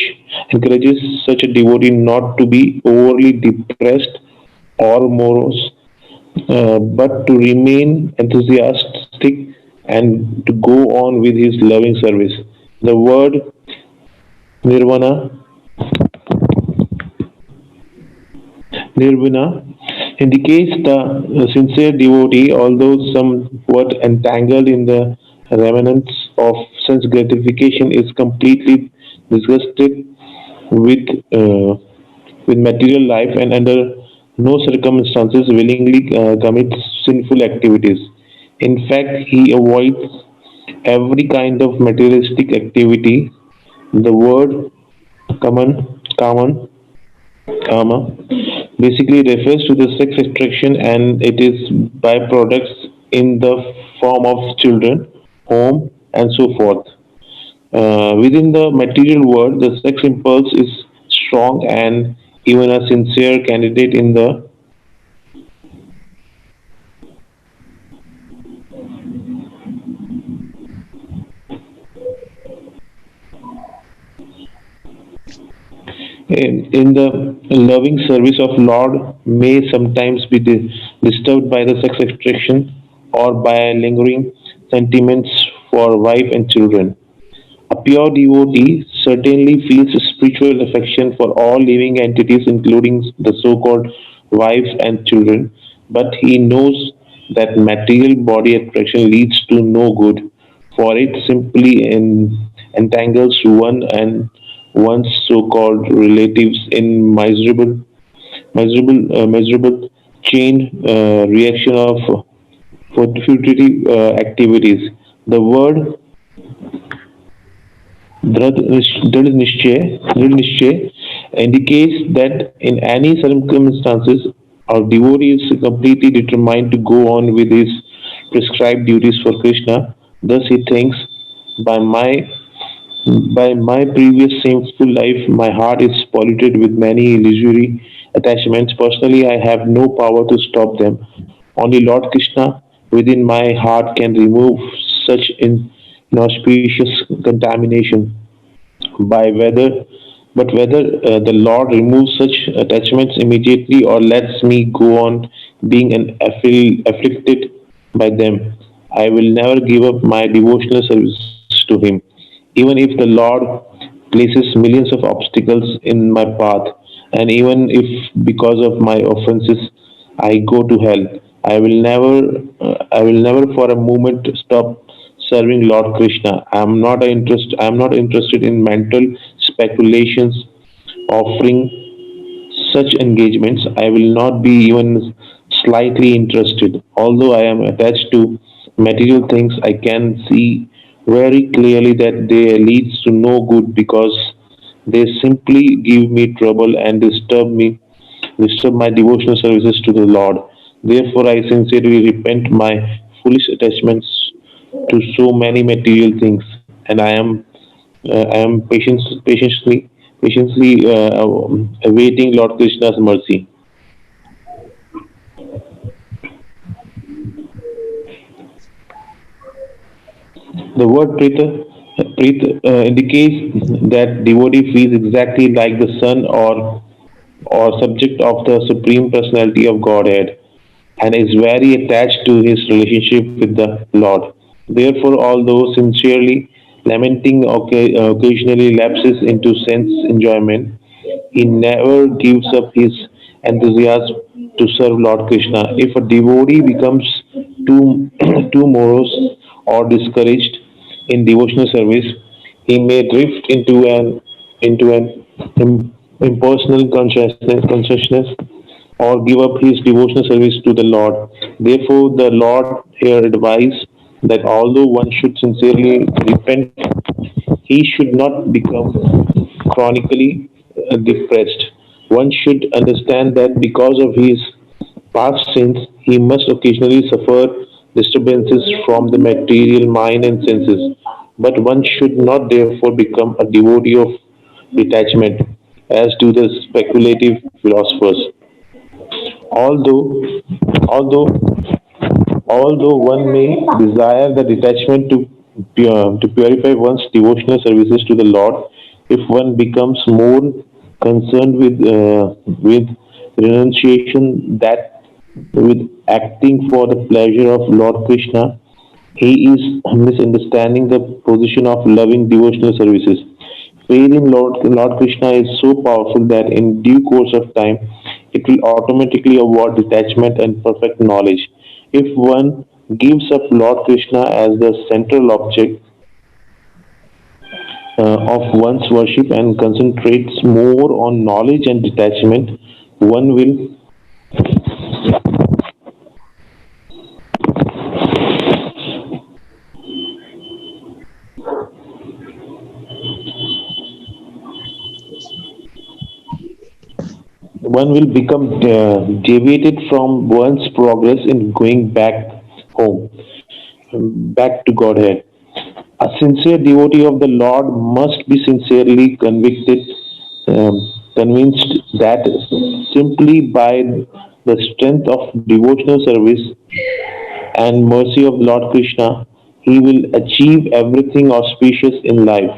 [SPEAKER 5] such a devotee not to be overly depressed or morose, but to remain enthusiastic and to go on with his loving service. The word nirvana Nirvana indicates the sincere devotee, although somewhat entangled in the remnants of sense gratification, is completely disgusted with uh, with material life and under no circumstances willingly commits sinful activities. In fact, he avoids every kind of materialistic activity. The word common, kama, basically refers to the sex attraction and it is byproducts in the form of children, home, and so forth. Within the material world, the sex impulse is strong and even a sincere candidate in the loving service of Lord may sometimes be disturbed by the sex attraction or by lingering sentiments for wife and children. A pure devotee certainly feels spiritual affection for all living entities, including the so called wives and children, but he knows that material body attraction leads to no good, for it simply entangles one and one's so called relatives in miserable chain reaction of futility activities. The word Dृढ़ निश्चय indicates that in any circumstances, our devotee is completely determined to go on with his prescribed duties for Krishna. Thus, he thinks, by my by my previous shameful life, my heart is polluted with many illusory attachments. Personally, I have no power to stop them. Only Lord Krishna within my heart can remove such inauspicious contamination by whether the Lord removes such attachments immediately or lets me go on being afflicted by them. I will never give up my devotional service to Him, even if the Lord places millions of obstacles in my path, and even if because of my offenses I go to hell. I will never for a moment stop serving Lord Krishna. I am not interested in mental speculations offering such engagements. I will not be even slightly interested. Although I am attached to material things, I can see very clearly that they leads to no good because they simply give me trouble and disturb my devotional services to the Lord. Therefore, I sincerely repent my foolish attachments to so many material things, and I am patiently awaiting Lord Krishna's mercy. The word Prit indicates that devotee feels exactly like the son or subject of the Supreme Personality of Godhead and is very attached to his relationship with the Lord. Therefore, although sincerely lamenting occasionally lapses into sense enjoyment, he never gives up his enthusiasm to serve Lord Krishna. If a devotee becomes too too morose or discouraged in devotional service, he may drift into an impersonal consciousness or give up his devotional service to the Lord. Therefore, the Lord here advised that although one should sincerely repent, he should not become chronically depressed. One should understand that because of his past sins, he must occasionally suffer disturbances from the material mind and senses. But one should not therefore become a devotee of detachment, as do the speculative philosophers. Although, although, although one may desire the detachment to purify one's devotional services to the Lord, if one becomes more concerned with renunciation that with acting for the pleasure of Lord Krishna, he is misunderstanding the position of loving devotional services. Faith in Lord Krishna is so powerful that in due course of time, it will automatically award detachment and perfect knowledge. If one gives up Lord Krishna as the central object of one's worship and concentrates more on knowledge and detachment, one will one will become deviated from one's progress in going back home, back to Godhead. A sincere devotee of the Lord must be sincerely convinced that simply by the strength of devotional service and mercy of Lord Krishna, he will achieve everything auspicious in life.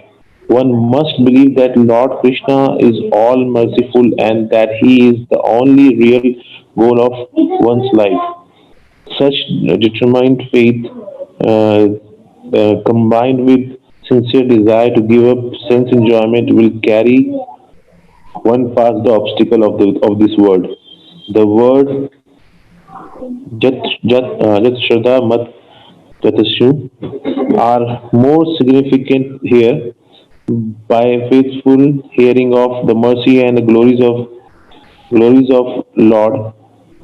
[SPEAKER 5] One must believe that Lord Krishna is all merciful and that he is the only real goal of one's life. Such determined faith, combined with sincere desire to give up sense enjoyment, will carry one past the obstacle of this world. The word Jat Shraddha Mat Tatashu are more significant here. By faithful hearing of the mercy and the glories of Lord,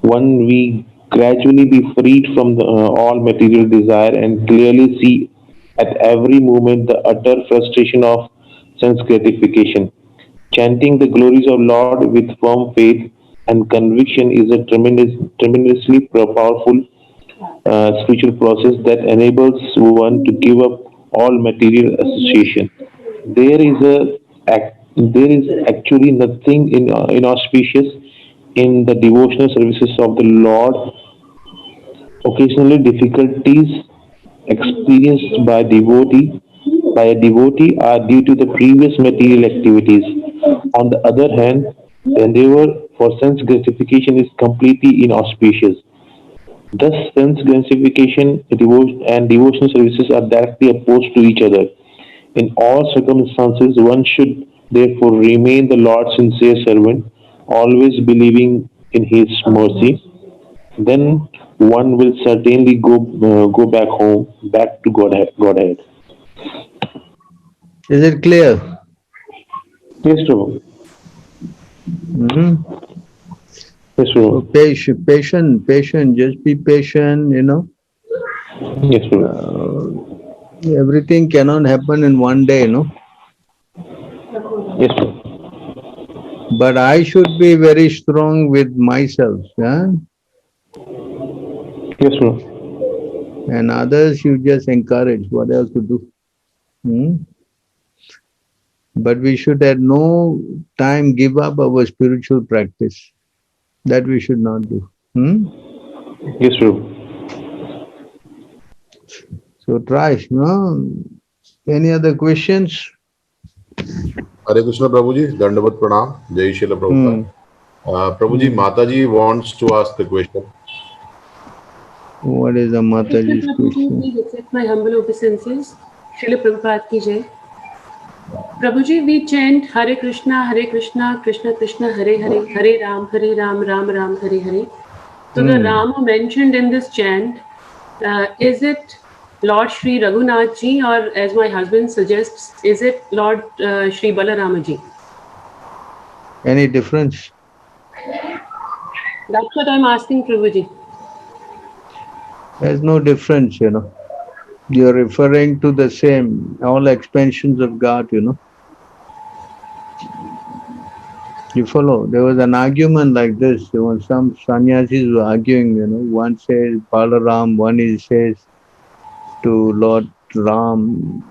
[SPEAKER 5] one we gradually be freed from all material desire and clearly see at every moment the utter frustration of sense gratification. Chanting the glories of Lord with firm faith and conviction is a tremendously powerful spiritual process that enables one to give up all material association. There is actually nothing inauspicious in the devotional services of the Lord. Occasionally, difficulties experienced by a devotee are due to the previous material activities. On the other hand, the endeavor for sense gratification is completely inauspicious. Thus, sense gratification and devotional services are directly opposed to each other. In all circumstances, one should therefore remain the Lord's sincere servant, always believing in His mercy. Then one will certainly go back home, back to Godhead.
[SPEAKER 1] Is it clear?
[SPEAKER 5] Yes, Prabhu.
[SPEAKER 1] Hmm.
[SPEAKER 5] Yes,
[SPEAKER 1] So
[SPEAKER 5] Prabhu.
[SPEAKER 1] patient, just be patient,
[SPEAKER 5] Yes, Prabhu.
[SPEAKER 1] Everything cannot happen in one day.
[SPEAKER 5] Yes, Prabhu.
[SPEAKER 1] But I should be very strong with myself, yeah?
[SPEAKER 5] Yes, Prabhu.
[SPEAKER 1] And others you just encourage. What else to do? Hmm? But we should at no time give up our spiritual practice. That we should not do. Hmm?
[SPEAKER 5] Yes, Prabhu.
[SPEAKER 1] So try, no? Any other questions?
[SPEAKER 6] Hare Krishna Prabhuji, Dandavat Pranam, Jai Srila
[SPEAKER 1] Hmm.
[SPEAKER 6] Prabhupada. Prabhuji, Mataji wants to ask the question.
[SPEAKER 1] What is the Mataji's
[SPEAKER 7] Prabhuji,
[SPEAKER 1] question?
[SPEAKER 7] please accept my humble obeisances. Srila Prabhupada ki jai. Prabhuji, we chant Hare Krishna, Krishna Krishna, Hare Hare, Hare Ram, Ram Ram, Hare Hare. So the Rama mentioned in this chant, is it Lord Sri Raghunath ji, or as my husband suggests, is it Lord Sri Balarama ji?
[SPEAKER 1] Any difference?
[SPEAKER 7] That's what I'm asking, Prabhuji.
[SPEAKER 1] There's no difference, You're referring to the same, all expansions of God. You follow? There was an argument like this. There was some sannyasis were arguing, one says Balaram, one says to Lord Ram.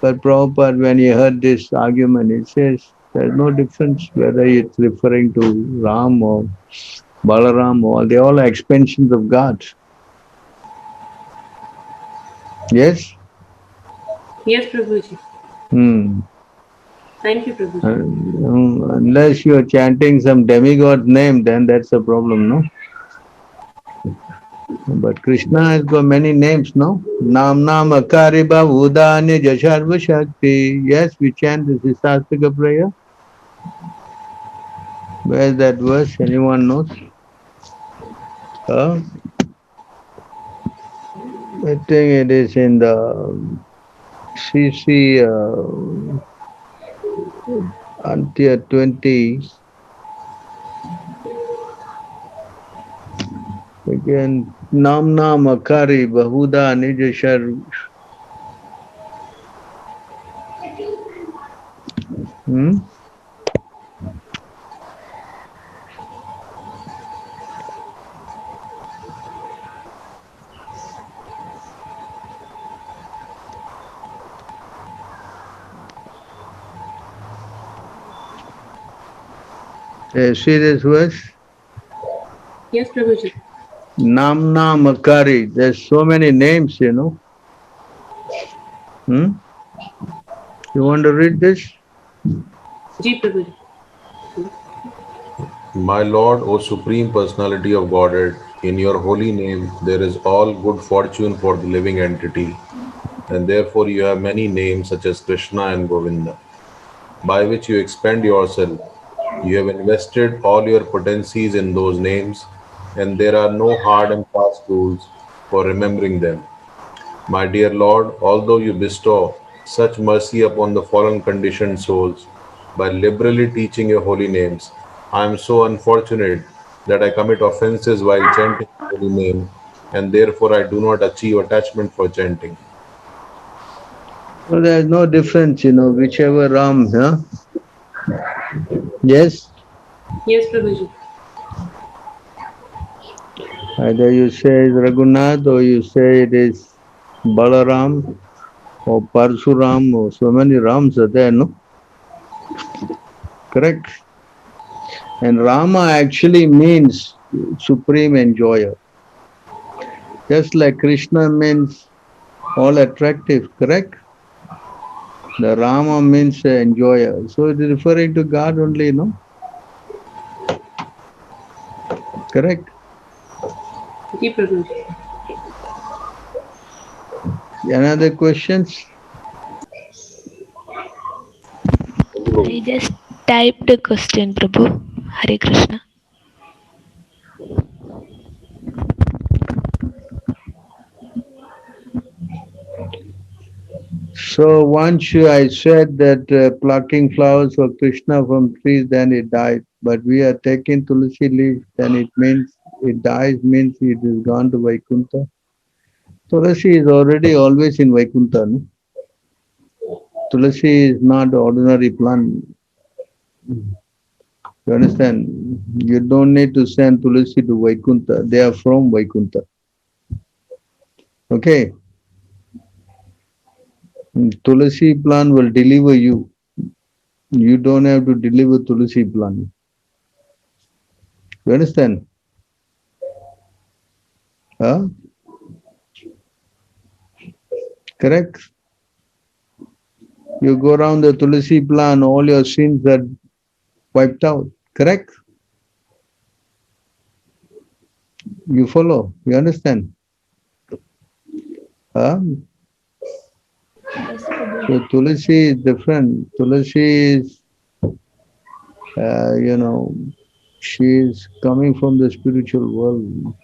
[SPEAKER 1] But Prabhupada, when he heard this argument, he says there's no difference whether it's referring to Ram or Balaram, or they're all expansions of God. Yes?
[SPEAKER 7] Yes, Prabhuji. Thank you, Prabhuji.
[SPEAKER 1] Unless you are chanting some demigod name, then that's a problem, no? But Krishna has got many names, no? Nam Nam Akari Bhavudani Jasharva Shakti. Yes, we chant this Sastika prayer. Where is that verse? Anyone knows? I think it is in the CC Antya 20. Again, Nam Nam Akari Bahuda Nijashar. See this verse?
[SPEAKER 7] Yes, Prabhuji.
[SPEAKER 1] Namna Makari. There's so many names, you know. You want to read this?
[SPEAKER 7] Ji, Prabhuji.
[SPEAKER 6] My Lord, O Supreme Personality of Godhead, in your holy name there is all good fortune for the living entity, and therefore you have many names such as Krishna and Govinda, by which you expand yourself. You have invested all your potencies in those names, and there are no hard and fast rules for remembering them. My dear Lord, although you bestow such mercy upon the fallen conditioned souls by liberally teaching your holy names, I am so unfortunate that I commit offenses while chanting your holy name, and therefore I do not achieve attachment for chanting.
[SPEAKER 1] So there's no difference, you know, whichever Ram, huh? Yes?
[SPEAKER 7] Yes, Prabhuji.
[SPEAKER 1] Either you say it's Raghunath or you say it is Balaram or Parsuram or so many Rams are there, no? Correct? And Rama actually means supreme enjoyer. Just like Krishna means all attractive, correct? The Rama means enjoyer. So it is referring to God only, no? Correct?
[SPEAKER 7] Ji, Prabhuji.
[SPEAKER 1] Another questions?
[SPEAKER 8] I just typed a question, Prabhu. Hare Krishna.
[SPEAKER 1] So once I said that plucking flowers for Krishna from trees, then it died. But we are taking Tulsi leaf, then it means it dies, means it is gone to Vaikuntha. Tulsi is already always in Vaikuntha. No? Tulsi is not ordinary plant. You understand? You don't need to send Tulsi to Vaikuntha. They are from Vaikuntha. Okay? Tulsi plant will deliver you. You don't have to deliver Tulsi plant. You understand? Huh? Correct? You go around the Tulsi plant, all your sins are wiped out. Correct? You follow? You understand? Huh? So Tulsi is different. Tulsi is, she is coming from the spiritual world.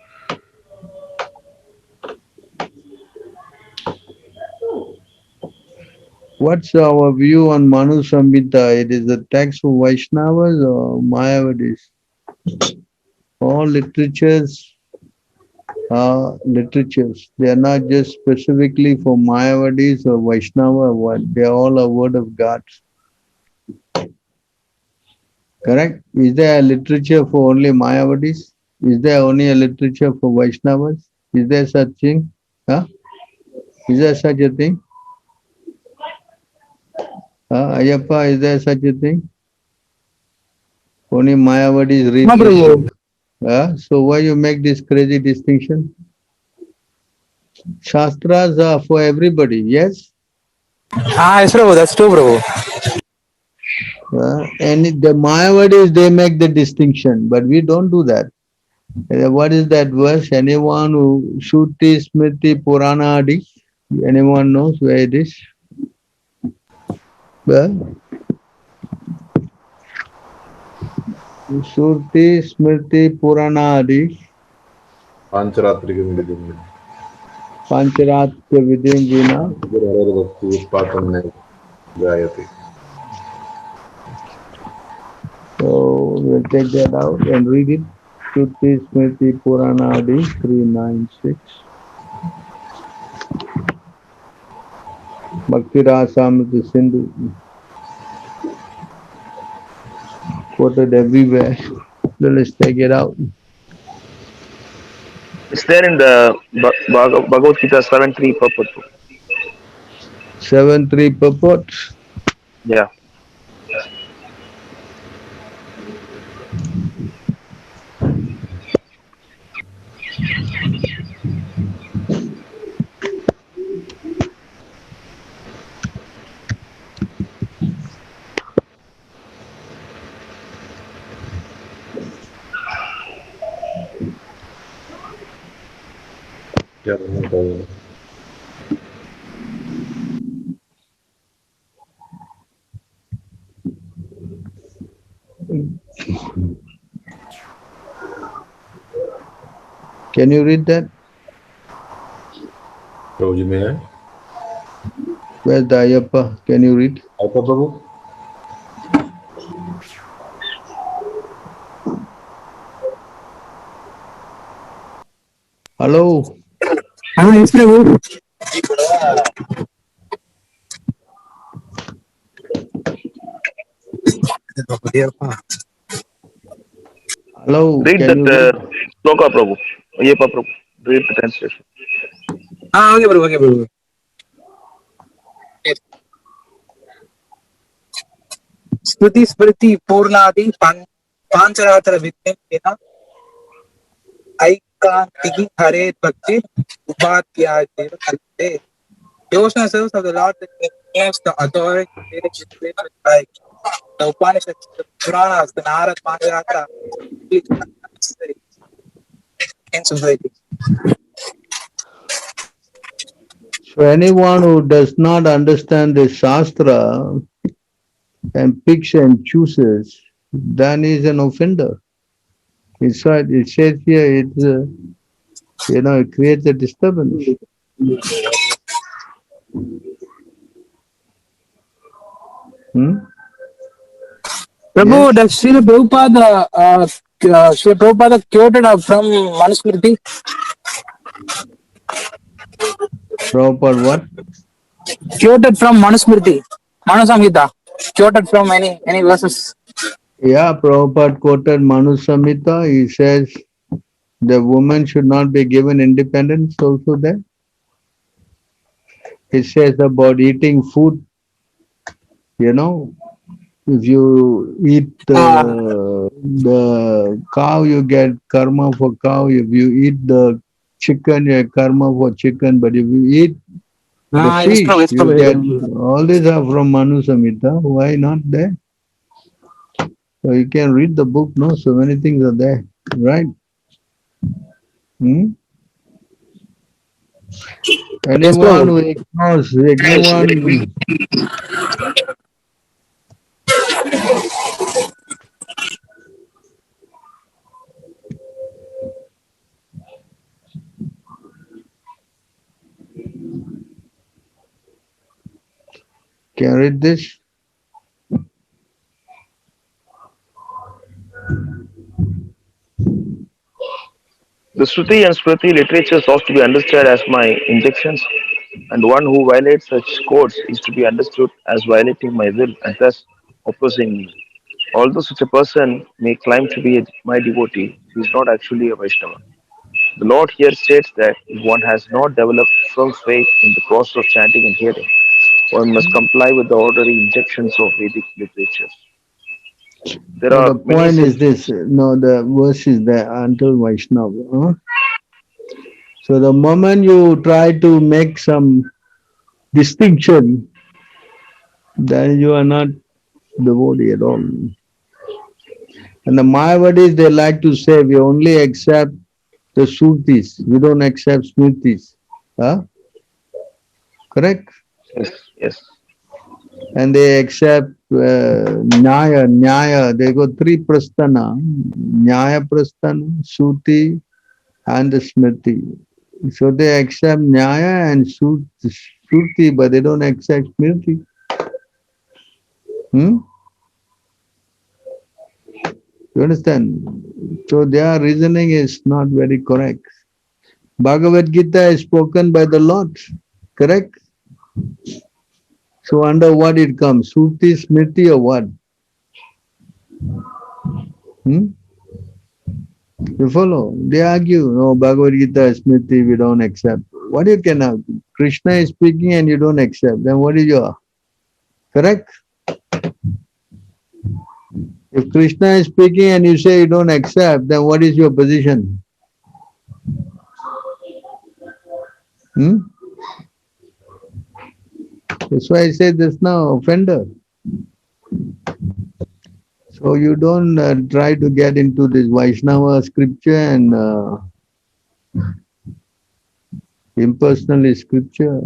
[SPEAKER 1] What's our view on Manu Samhita? It is a text for Vaishnavas or Mayavadis? All literatures are literatures. They are not just specifically for Mayavadis or Vaishnava, they are all a word of God. Correct? Is there a literature for only Mayavadis? Is there only a literature for Vaishnavas? Is there such thing? Huh? Is there such a thing? Ayappa, is there such a thing? Only Mayavadis read. So why you make this crazy distinction? Shastras are for everybody, yes?
[SPEAKER 9] Yes, Prabhu, that's true, Prabhu.
[SPEAKER 1] And the Mayavadis, they make the distinction, but we don't do that. What is that verse? Anyone who Shruti Smriti Purana Adi? Anyone knows where it is? Well, Shruti Smriti Purana Adi.
[SPEAKER 6] Pancharatrika Vidya.
[SPEAKER 1] Pancharatrika Vidya
[SPEAKER 6] Gayati.
[SPEAKER 1] So we'll take that out and read it. Shruti Smriti Purana Adi 396. Bhakti Rasamrita Sindhu. Quoted everywhere. So let's take it out.
[SPEAKER 4] It's there in the Bhagavad Gita 7.3 purport.
[SPEAKER 1] 7.3 purport.
[SPEAKER 4] Yeah.
[SPEAKER 6] क्या करना चाहिए?
[SPEAKER 1] Can you read that?
[SPEAKER 6] प्रभु जी में है
[SPEAKER 1] Where's the Ayappa? Can you read?
[SPEAKER 6] आपका प्रभु?
[SPEAKER 1] Hello?
[SPEAKER 9] हाँ yes Prabhu.
[SPEAKER 1] Hello?
[SPEAKER 4] Read
[SPEAKER 1] Can
[SPEAKER 4] that
[SPEAKER 1] you read?
[SPEAKER 4] Sloka Prabhu. Ayyappa Prabhu. Read the translation.
[SPEAKER 9] हाँ okay प्रभु. स्तुति स्मृति पूर्णादि पांचरात्र विद्येन ऐकांतिकी हरे भक्ति उपाध्याय कल्पते. Devotional service of the Lord that gives the authority Vedic literature like the Upanishads, the Puranas, the Narad Panchayatra, necessary in society.
[SPEAKER 1] So anyone who does not understand the Shastra and picks and chooses, then is an offender. Inside, it says here, it creates a disturbance.
[SPEAKER 9] Prabhu,
[SPEAKER 1] Yes?
[SPEAKER 9] does Srila Prabhupada quoted from Manusmriti?
[SPEAKER 1] Prabhupada what?
[SPEAKER 9] Quoted from Manusmriti, Manusamhita. Quoted from any verses.
[SPEAKER 1] Yeah, Prabhupada quoted Manu Samhita. He says the woman should not be given independence also there. It says about eating food, if you eat the cow, you get karma for cow. If you eat the chicken, you get karma for chicken. But if you eat the
[SPEAKER 9] Yes, Prabhu,
[SPEAKER 1] fish,
[SPEAKER 9] yes,
[SPEAKER 1] you get
[SPEAKER 9] Prabhu.
[SPEAKER 1] all these are from Manu Samhita. Why not there? So you can read the book, no? So many things are there, right? Anyone who ignores, anyone can read this.
[SPEAKER 4] The Shruti and Smriti literatures ought to be understood as my injections, and one who violates such codes is to be understood as violating my will and thus opposing me. Although such a person may claim to be my devotee, he is not actually a Vaishnava. The Lord here states that if one has not developed firm faith in the process of chanting and hearing, one must comply with the ordinary injunctions of Vedic literatures. There
[SPEAKER 1] So
[SPEAKER 4] are
[SPEAKER 1] the
[SPEAKER 4] many
[SPEAKER 1] point
[SPEAKER 4] such.
[SPEAKER 1] is this, no, the verse is there until Vaishnava. Huh? So the moment you try to make some distinction, then you are not devotee at all. And the Mayavadis, they like to say, we only accept the Srutis, we don't accept Smritis. Huh? Correct?
[SPEAKER 4] Yes, yes.
[SPEAKER 1] And they accept Nyaya. They got three prasthana, Nyaya prasthana, Shruti, and the Smriti. So they accept Nyaya and Shruti, but they don't accept Smriti. You understand? So their reasoning is not very correct. Bhagavad Gita is spoken by the Lord, correct? So under what it comes? Shruti, Smriti or what? You follow? They argue, no, Bhagavad Gita, Smriti, we don't accept. What you can argue? Krishna is speaking and you don't accept, then what is your? Correct? If Krishna is speaking and you say you don't accept, then what is your position? That's why I say there's no offender. So you don't try to get into this Vaishnava scripture and Impersonal is scripture.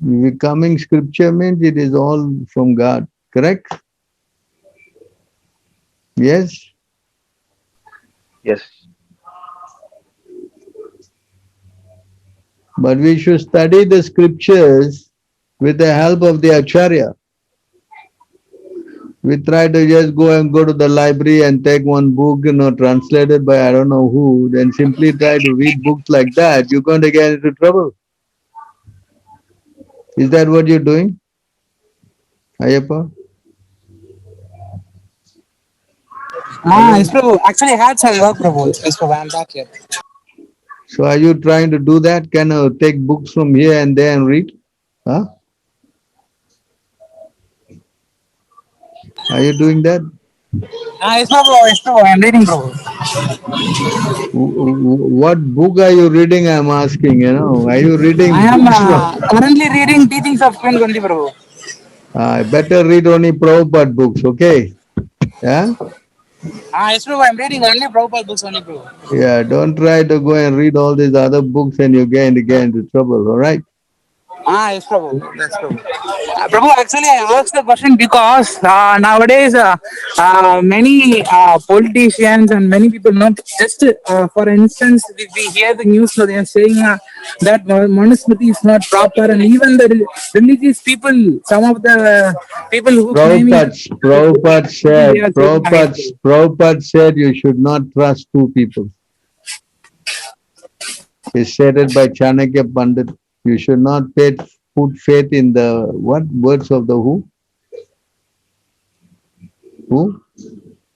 [SPEAKER 1] Becoming scripture means it is all from God, correct? Yes?
[SPEAKER 4] Yes.
[SPEAKER 1] But we should study the scriptures with the help of the Acharya. We try to just go to the library and take one book, translated by I don't know who, then simply try to read books like that, you're going to get into trouble. Is that what you're doing, Ayappa?
[SPEAKER 9] Yes, Prabhu. Actually, I had some work, Prabhu. Yes, Prabhu. I'm back here.
[SPEAKER 1] So are you trying to do that? Can you take books from here and there and read? Huh? Are you doing that?
[SPEAKER 9] Yes, Prabhu. Yes, Prabhu. I'm reading, Prabhu.
[SPEAKER 1] What book are you reading? I'm asking, Are you reading
[SPEAKER 9] I am
[SPEAKER 1] books from?
[SPEAKER 9] currently reading Teachings of Queen Gandhi, Prabhu.
[SPEAKER 1] Better read only Prabhupada books, okay? Yeah?
[SPEAKER 9] Yes, Prabhu. I'm reading only Prabhupada books only, Prabhu.
[SPEAKER 1] Yeah, don't try to go and read all these other books and you get into trouble, all right?
[SPEAKER 9] Yes, Prabhu. That's Prabhu. Prabhu, actually, I asked the question because nowadays many politicians and many people, not just for instance, we hear the news, so they are saying that Manusmriti is not proper, and even the religious people, some of the people who
[SPEAKER 1] Prabhupada said you should not trust two people. It's stated by Chanakya Pandit. You should not put faith in the what words of the who? Who?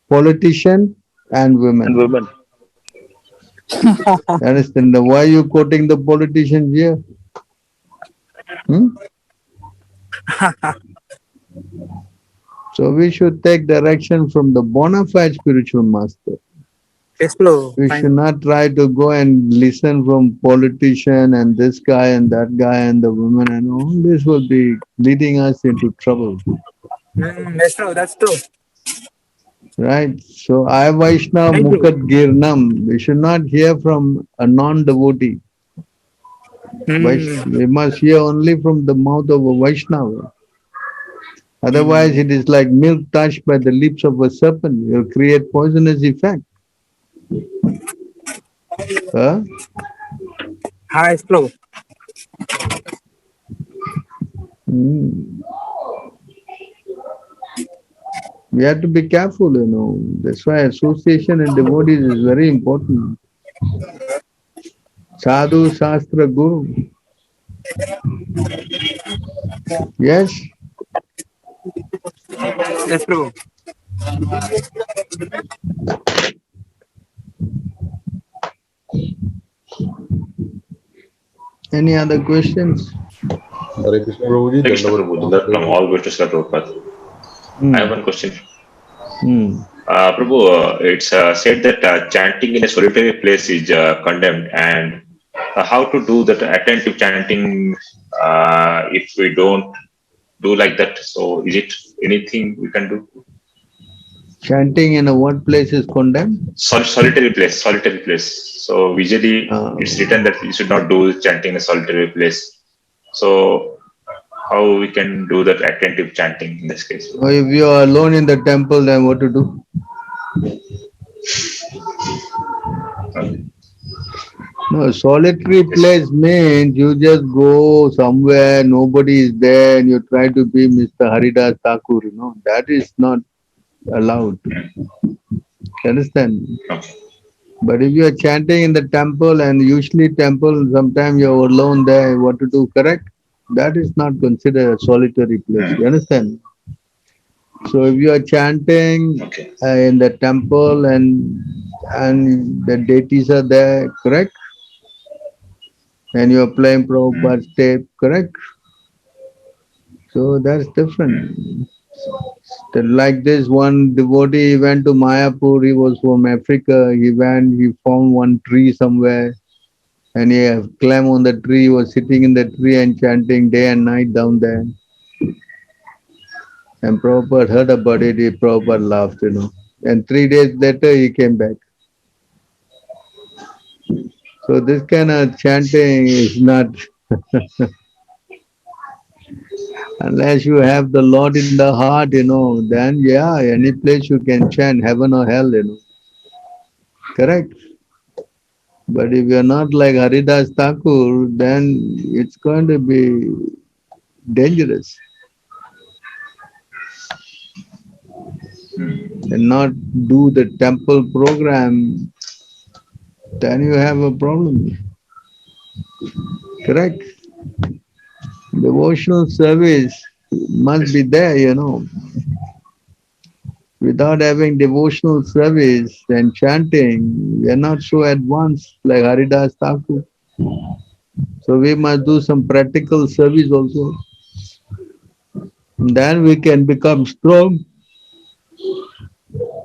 [SPEAKER 1] Politician and women.
[SPEAKER 4] And women.
[SPEAKER 1] Understand? Why are you quoting the politicians here? So we should take direction from the bona fide spiritual master.
[SPEAKER 9] Explore.
[SPEAKER 1] We should not try to go and listen from politician and this guy and that guy and the woman and all. This will be leading us into trouble.
[SPEAKER 9] That's true. That's true.
[SPEAKER 1] Right? So, I Vaishnava Mukat Girnam. We should not hear from a non-devotee. We must hear only from the mouth of a Vaishnava. Otherwise, it is like milk touched by the lips of a serpent. It will create poisonous effect. Huh?
[SPEAKER 9] It's true.
[SPEAKER 1] We have to be careful, That's why association and devotees is very important. Sadhu, Shastra, Guru. Yes?
[SPEAKER 9] That's true.
[SPEAKER 1] Any other questions?
[SPEAKER 6] Hare Krishna Prabhuji.
[SPEAKER 10] Hare Krishna Prabhu. That from all good to Srila Prabhupada. I have one question. Prabhu, it's said that chanting in a solitary place is condemned, and how to do that attentive chanting if we don't do like that? So, is it anything we can do?
[SPEAKER 1] Chanting in a what place is condemned?
[SPEAKER 10] Solitary place. So, usually it's written that you should not do chanting in a solitary place. So, how we can do that attentive chanting in this case?
[SPEAKER 1] Or if you are alone in the temple, then what to do? No, solitary place means you just go somewhere, nobody is there, and you try to be Mr. Haridas Thakur, that is not allowed. Understand? But if you are chanting in the temple, and usually temple, sometimes you are alone there, what to do, correct? That is not considered a solitary place. You understand? So if you are chanting in the temple and the deities are there, correct? And you are playing Prabhupada's tape, correct? So that's different. Like this one devotee went to Mayapur, he was from Africa, he found one tree somewhere, and he climbed on the tree, he was sitting in the tree and chanting day and night down there. And Prabhupada heard about it, Prabhupada laughed, And 3 days later he came back. So this kind of chanting is not, unless you have the Lord in the heart, then yeah, any place you can chant, heaven or hell, Correct? But if you're not like Haridas Thakur, then it's going to be dangerous. And not do the temple program, then you have a problem. Correct? Devotional service must be there, Without having devotional service and chanting, we are not so advanced like Haridas Thakur. So we must do some practical service also. Then we can become strong.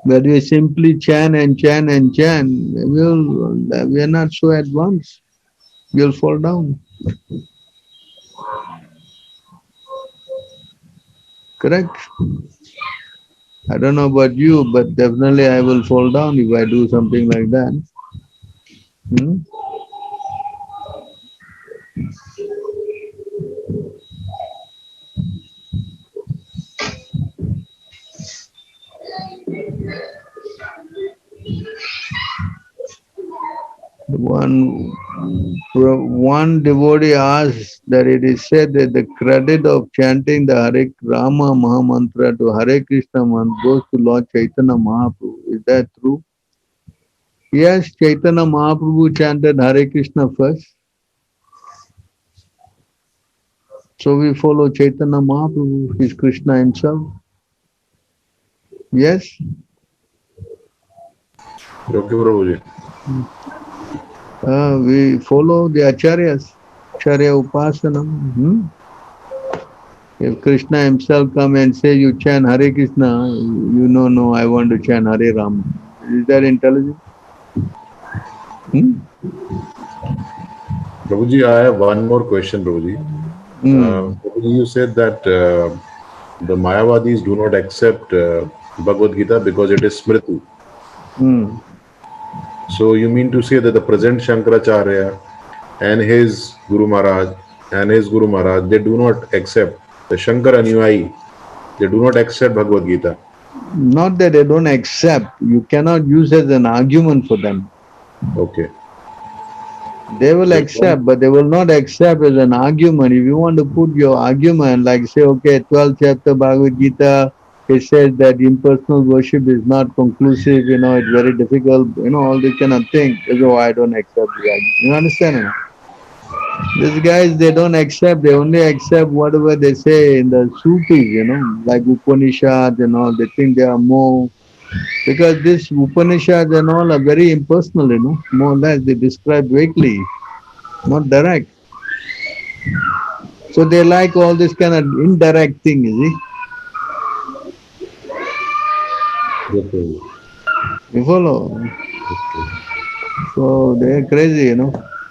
[SPEAKER 1] But we simply chant and chant and chant, we are not so advanced. We'll fall down. Correct? I don't know about you, but definitely I will fall down if I do something like that. One devotee asked that it is said that the credit of chanting the Hare Rama Mahamantra to Hare Krishna mantra goes to Lord Chaitanya Mahaprabhu. Is that true? Yes, Chaitanya Mahaprabhu chanted Hare Krishna first. So we follow Chaitanya Mahaprabhu, he is Krishna himself. Yes?
[SPEAKER 6] Okay, Prabhuji.
[SPEAKER 1] We follow the Acharyas, Acharya Upasana. If Krishna himself come and say you chant Hare Krishna, no, I want to chant Hare Rama. Is that intelligent?
[SPEAKER 6] Prabhuji, I have one more question, Prabhuji. Prabhuji, you said that the Mayavadis do not accept Bhagavad Gita because it is Smriti. So you mean to say that the present Shankaracharya and his Guru Maharaj they do not accept the Shankar Anuyai, they do not accept Bhagavad Gita?
[SPEAKER 1] Not that they don't accept, you cannot use it as an argument for them.
[SPEAKER 6] Okay.
[SPEAKER 1] They will accept, but they will not accept as an argument. If you want to put your argument, like say, okay, 12th chapter Bhagavad Gita, it says that impersonal worship is not conclusive, it's very difficult, all these kind of things. Oh, I don't accept that. You understand? These guys, they don't accept, they only accept whatever they say in the Sufis, like Upanishads and all, they think they are more, because this Upanishads and all are very impersonal, more or less, they describe vaguely, not direct. So they like all this kind of indirect thing, you see. You follow? So they're crazy,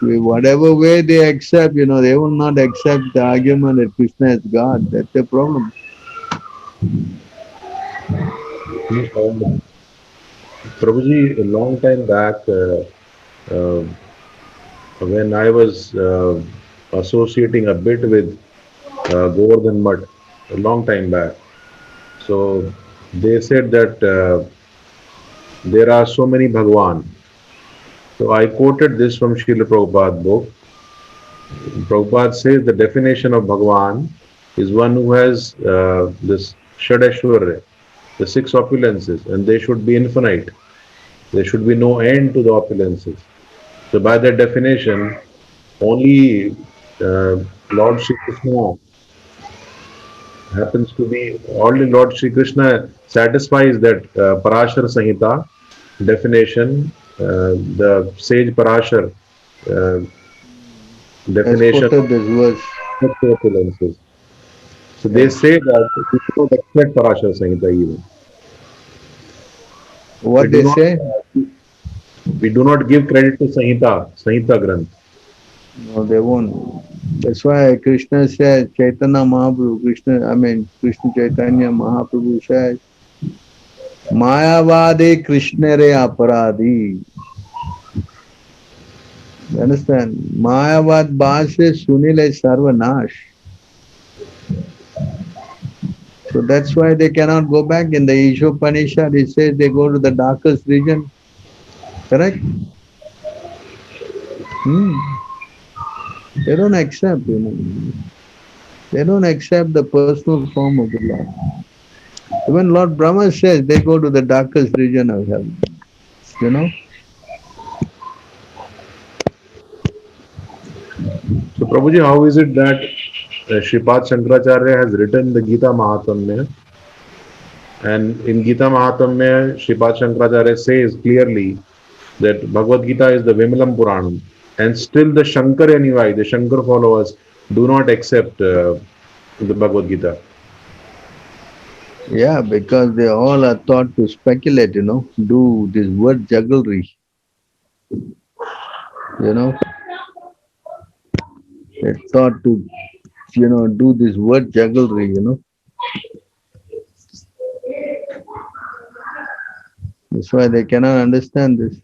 [SPEAKER 1] Whatever way they accept, they will not accept the argument that Krishna is God. That's the problem.
[SPEAKER 6] Prabhuji, a long time back, when I was associating a bit with Govardhan Mutt, a long time back, so they said that there are so many Bhagwan. So I quoted this from Srila Prabhupada book. Prabhupada says the definition of Bhagwan is one who has this Shadashwarya, the 6 opulences, and they should be infinite. There should be no end to the opulences. So by that definition, only Lord Shri Krishna happens to be, only Lord Shri Krishna satisfies that Parashar Samhita definition, the sage Parashar definition of opulences. So they say that we don't accept Parashar Samhita even.
[SPEAKER 1] What they say?
[SPEAKER 6] We do not give credit to Samhita Granth.
[SPEAKER 1] No, they won't. That's why Krishna says, Chaitanya Mahaprabhu, Krishna Chaitanya Mahaprabhu says, Mayavade Krishnare Aparadhi. You understand? Mayavad Bhashe Sunile Sarvanash. So that's why they cannot go back. In the Ishopanishad, it says they go to the darkest region. Correct? They don't accept, They don't accept the personal form of the Lord. Even Lord Brahma says they go to the darkest region of heaven.
[SPEAKER 6] So Prabhuji, how is it that Sripad Shankaracharya has written the Gita Mahatmya, and in Gita Mahatmya, Sripad Shankaracharya says clearly that Bhagavad Gita is the Vimalam Puranam, and still the Shankar Anivai, the Shankar followers, do not accept the Bhagavad Gita.
[SPEAKER 1] Yeah, because they all are taught to speculate, do this word jugglery. They're taught to, do this word jugglery, That's why they cannot understand this.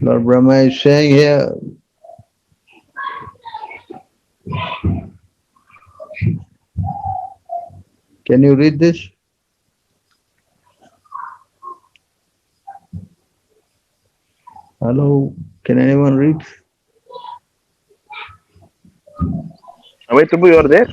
[SPEAKER 1] Lord Brahma is saying here, can you read this? Hello, can anyone read?
[SPEAKER 4] Wait, Prabhu, you are there?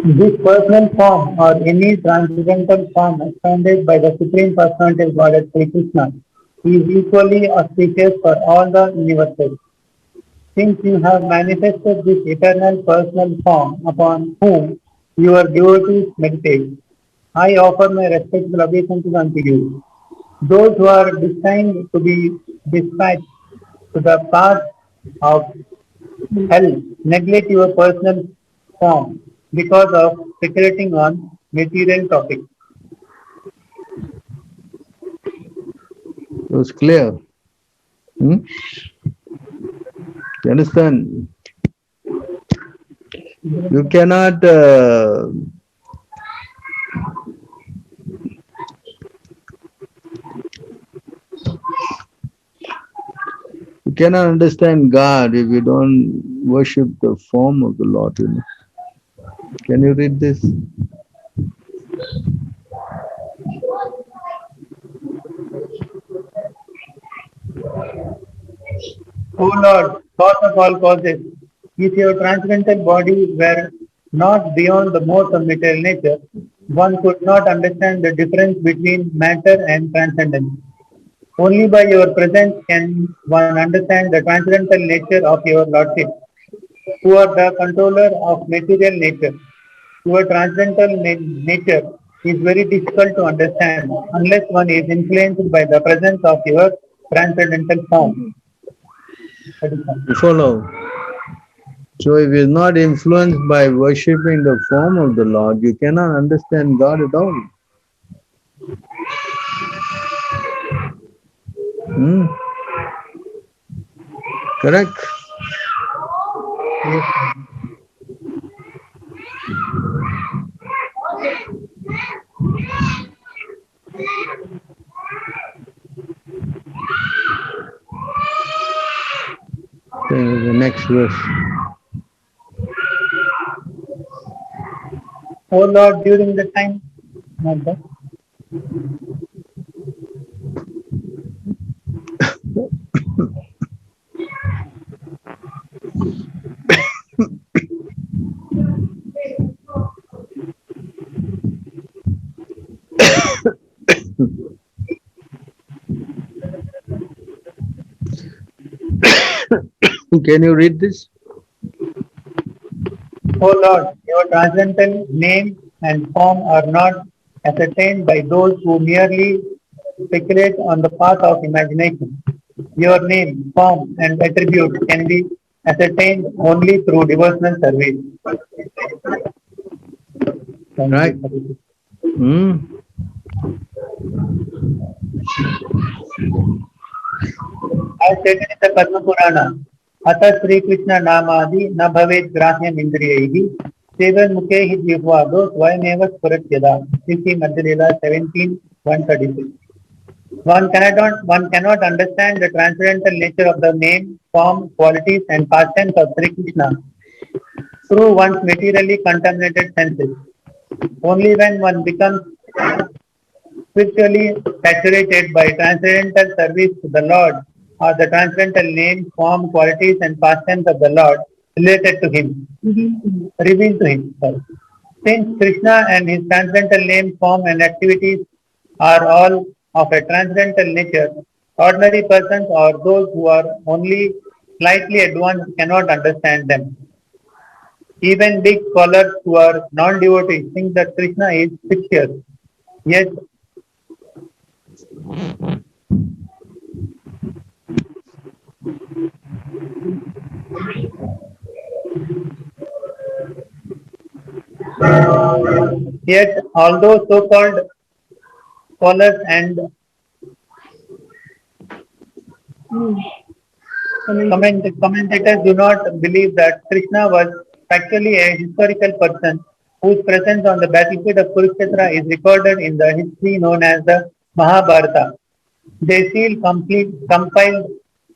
[SPEAKER 11] This personal form or any transcendental form expounded by the Supreme Personality of Godhead Sri Krishna is equally auspicious for all the universes. Since you have manifested this eternal personal form upon whom your devotees meditate, I offer my respectful obeisances unto you. Those who are destined to be dispatched to the path of hell neglect your personal form because of speculating on material topics.
[SPEAKER 1] It was clear. You understand? You cannot you cannot understand God if you don't worship the form of the Lord. Can you read this?
[SPEAKER 11] O Lord, cause of all causes, if your transcendental body were not beyond the modes of material nature, one could not understand the difference between matter and transcendence. Only by your presence can one understand the transcendental nature of your Lordship, who are the controller of material nature. Your transcendental nature is very difficult to understand unless one is influenced by the presence of your transcendental form.
[SPEAKER 1] You follow? So if you're not influenced by worshipping the form of the Lord, you cannot understand God at all. Correct? The next verse.
[SPEAKER 11] O Lord, during the time, not that.
[SPEAKER 1] Can you read this?
[SPEAKER 11] O Lord, your transcendental name and form are not ascertained by those who merely speculate on the path of imagination. Your name, form, and attributes can be ascertained only through devotional service.
[SPEAKER 1] Right. Hmm?
[SPEAKER 11] As stated in the Padma Purana, Atha Sri Krishna Namadi na bhavet grahyam indriyaihi sevan mukhe hi jihvado svayameva spuratyada. C.C. Madhyalila 17:136. One cannot understand the transcendental nature of the name, form, qualities, and pastimes of Sri Krishna through one's materially contaminated senses. Only when one becomes spiritually saturated by transcendental service to the Lord or the transcendental name, form, qualities, and pastimes of the Lord related to Him, revealed to Him. Sorry. Since Krishna and His transcendental name, form, and activities are all of a transcendental nature, ordinary persons or those who are only slightly advanced cannot understand them. Even big scholars who are non-devotees think that Krishna is fictitious. Yet, although so-called scholars and commentators do not believe that Krishna was actually a historical person whose presence on the battlefield of Kurukshetra is recorded in the history known as the Mahabharata. They feel compelled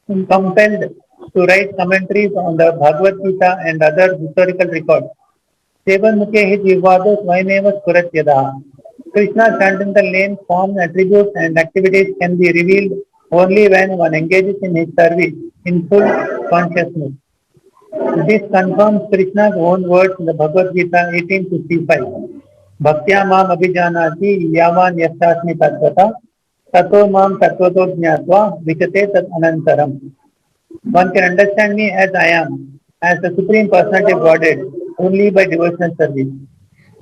[SPEAKER 11] to write commentaries on the Bhagavad Gita and other historical records. Sevan mukhe hi jihvado svayameva spuratyada. Krishna's transcendental name, form, attributes, and activities can be revealed only when one engages in his service in full consciousness. This confirms Krishna's own words in the Bhagavad Gita 18:55. Bhaktya mam abhijanati yavan yastasmi tattvata tato mam tattvato jnatva vichate tat anantaram. One can understand me as I am, as the Supreme Personality of Godhead, only by devotional service.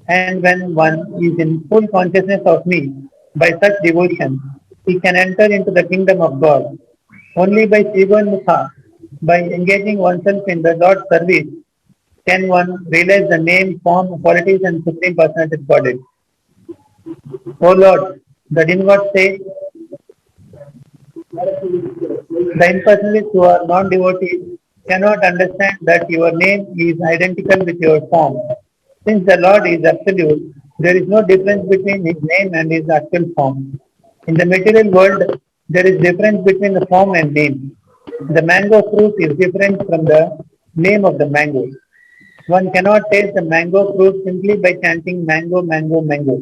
[SPEAKER 11] And when one is in full consciousness of me by such devotion, he can enter into the kingdom of God. Only by Sivan Mukha, by engaging oneself in the Lord's service, can one realize the name, form, qualities, and Supreme Personality of Godhead. O Lord, the demigod say, the impersonalists who are non-devotees cannot understand that your name is identical with your form. Since the Lord is absolute, there is no difference between His name and His actual form. In the material world, there is difference between the form and name. The mango fruit is different from the name of the mango. One cannot taste the mango fruit simply by chanting mango, mango, mango.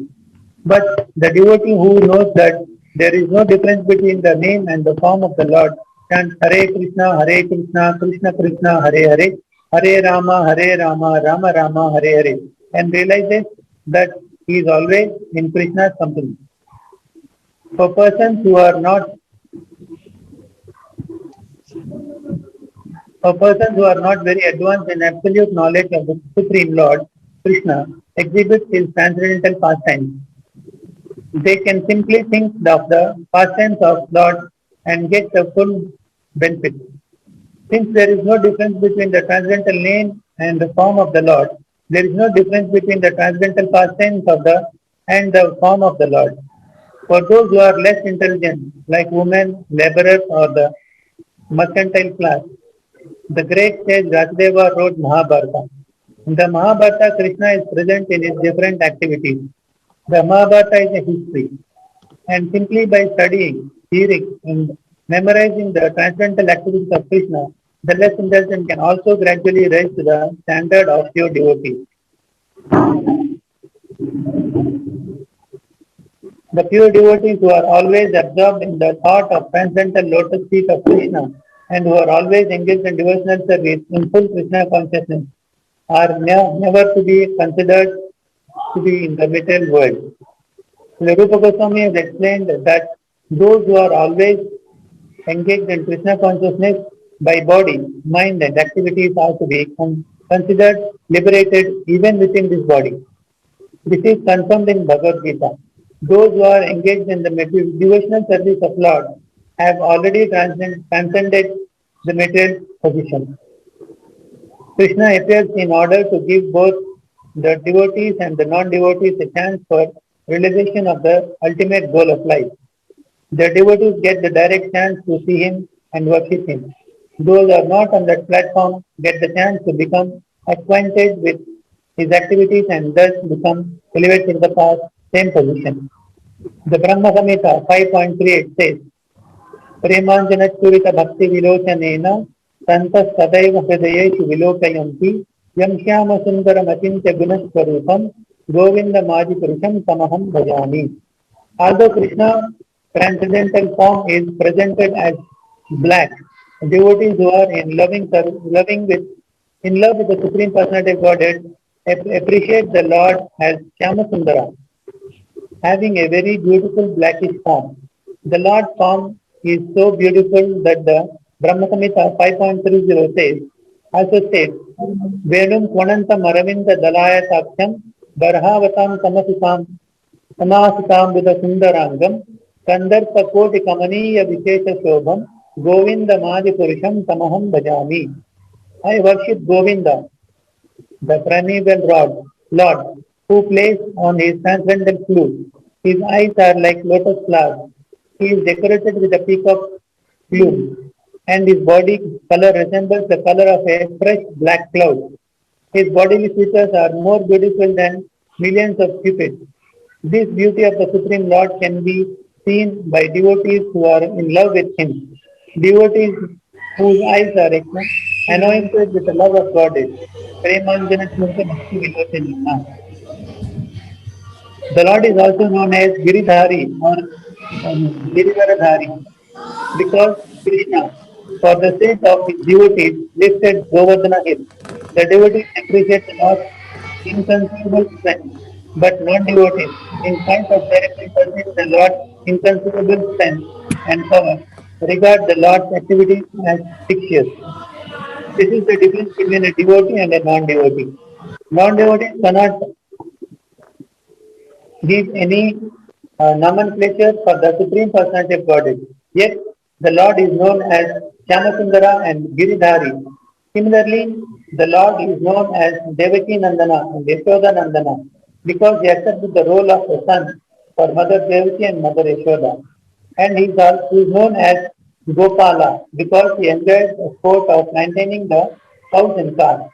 [SPEAKER 11] But the devotee who knows that there is no difference between the name and the form of the Lord chants Hare Krishna, Krishna Krishna, Hare Hare, Hare Rama, Rama Rama, Hare Hare, and realizes that he is always in Krishna's company. For persons who are not very advanced in absolute knowledge of the Supreme Lord, Krishna exhibits his transcendental pastimes. They can simply think of the pastimes of Lord and get the full benefit. Since there is no difference between the transcendental name and the form of the Lord, there is no difference between the transcendental pastimes of the and the form of the Lord. For those who are less intelligent, like women, laborers, or the mercantile class, the great sage Vasudeva wrote Mahabharata. In the Mahabharata, Krishna is present in his different activities. The Mahabharata is a history, and simply by studying, hearing, and memorizing the transcendental activities of Krishna, the less intelligent can also gradually rise to the standard of pure devotee. The pure devotees who are always absorbed in the thought of transcendental lotus feet of Krishna and who are always engaged in devotional service in full Krishna consciousness are never to be considered to be in the material world. The Rupa Goswami has explained that those who are always engaged in Krishna consciousness by body, mind, and activities are to be considered liberated even within this body. This is confirmed in Bhagavad Gita. Those who are engaged in the devotional service of Lord have already transcended the material position. Krishna appears in order to give both the devotees and the non-devotees a chance for realization of the ultimate goal of life. The devotees get the direct chance to see him and worship him. Those who are not on that platform get the chance to become acquainted with his activities and thus become elevated in the past same position. The Brahma Samhita 5.38 says, Premanjanachurita Bhakti Vilochanena Santas Sadaiva Hridayeshu Vilokayanti Yam Shyama Sundaram Achintya Gunaswarupam Govinda Maji Purusham Tamaham Bhajami. Although Krishna transcendental form is presented as black, devotees who are in love with the Supreme Personality of Godhead appreciate the Lord as Shyama Sundara, having a very beautiful blackish form. The Lord's form is so beautiful that the Brahma Samhita 5.30 says, also states, Venum Kvananta Maravinda Dalaya Saksham Barhavatam Samasitam Buddha Sundarangam Kandarpa Koti Kamaniya Vishesha Shobham Govinda Madi Purusham Tamaham Bhajami. I worship Govinda, the primeval Lord, who plays on his transcendental flute. His eyes are like lotus flowers. He is decorated with a peacock plume, and his body color resembles the color of a fresh black cloud. His bodily features are more beautiful than millions of cupids. This beauty of the Supreme Lord can be seen by devotees who are in love with him. Devotees whose eyes are anointed with the love of Godhead. Premanjana Churta Bhakti Vilochana. The Lord is also known as Giridhari or Girivaradhari because Krishna, for the sake of his devotees, lifted Govardhana hill. The devotees appreciate the Lord's inconceivable strength, but non-devotees, in spite of directly perceiving the Lord's inconceivable strength and power, regard the Lord's activities as fictitious. This is the difference between a devotee and a non-devotee. Non-devotees cannot give any nomenclature for the Supreme Personality of Godhead. Yet, the Lord is known as Shyamasundara and Giridhari. Similarly, the Lord is known as Devaki Nandana and Yashoda Nandana because he accepted the role of a son for Mother Devaki and Mother Yashoda. And he is also known as Gopala because he enjoys the sport of maintaining the cows and calves.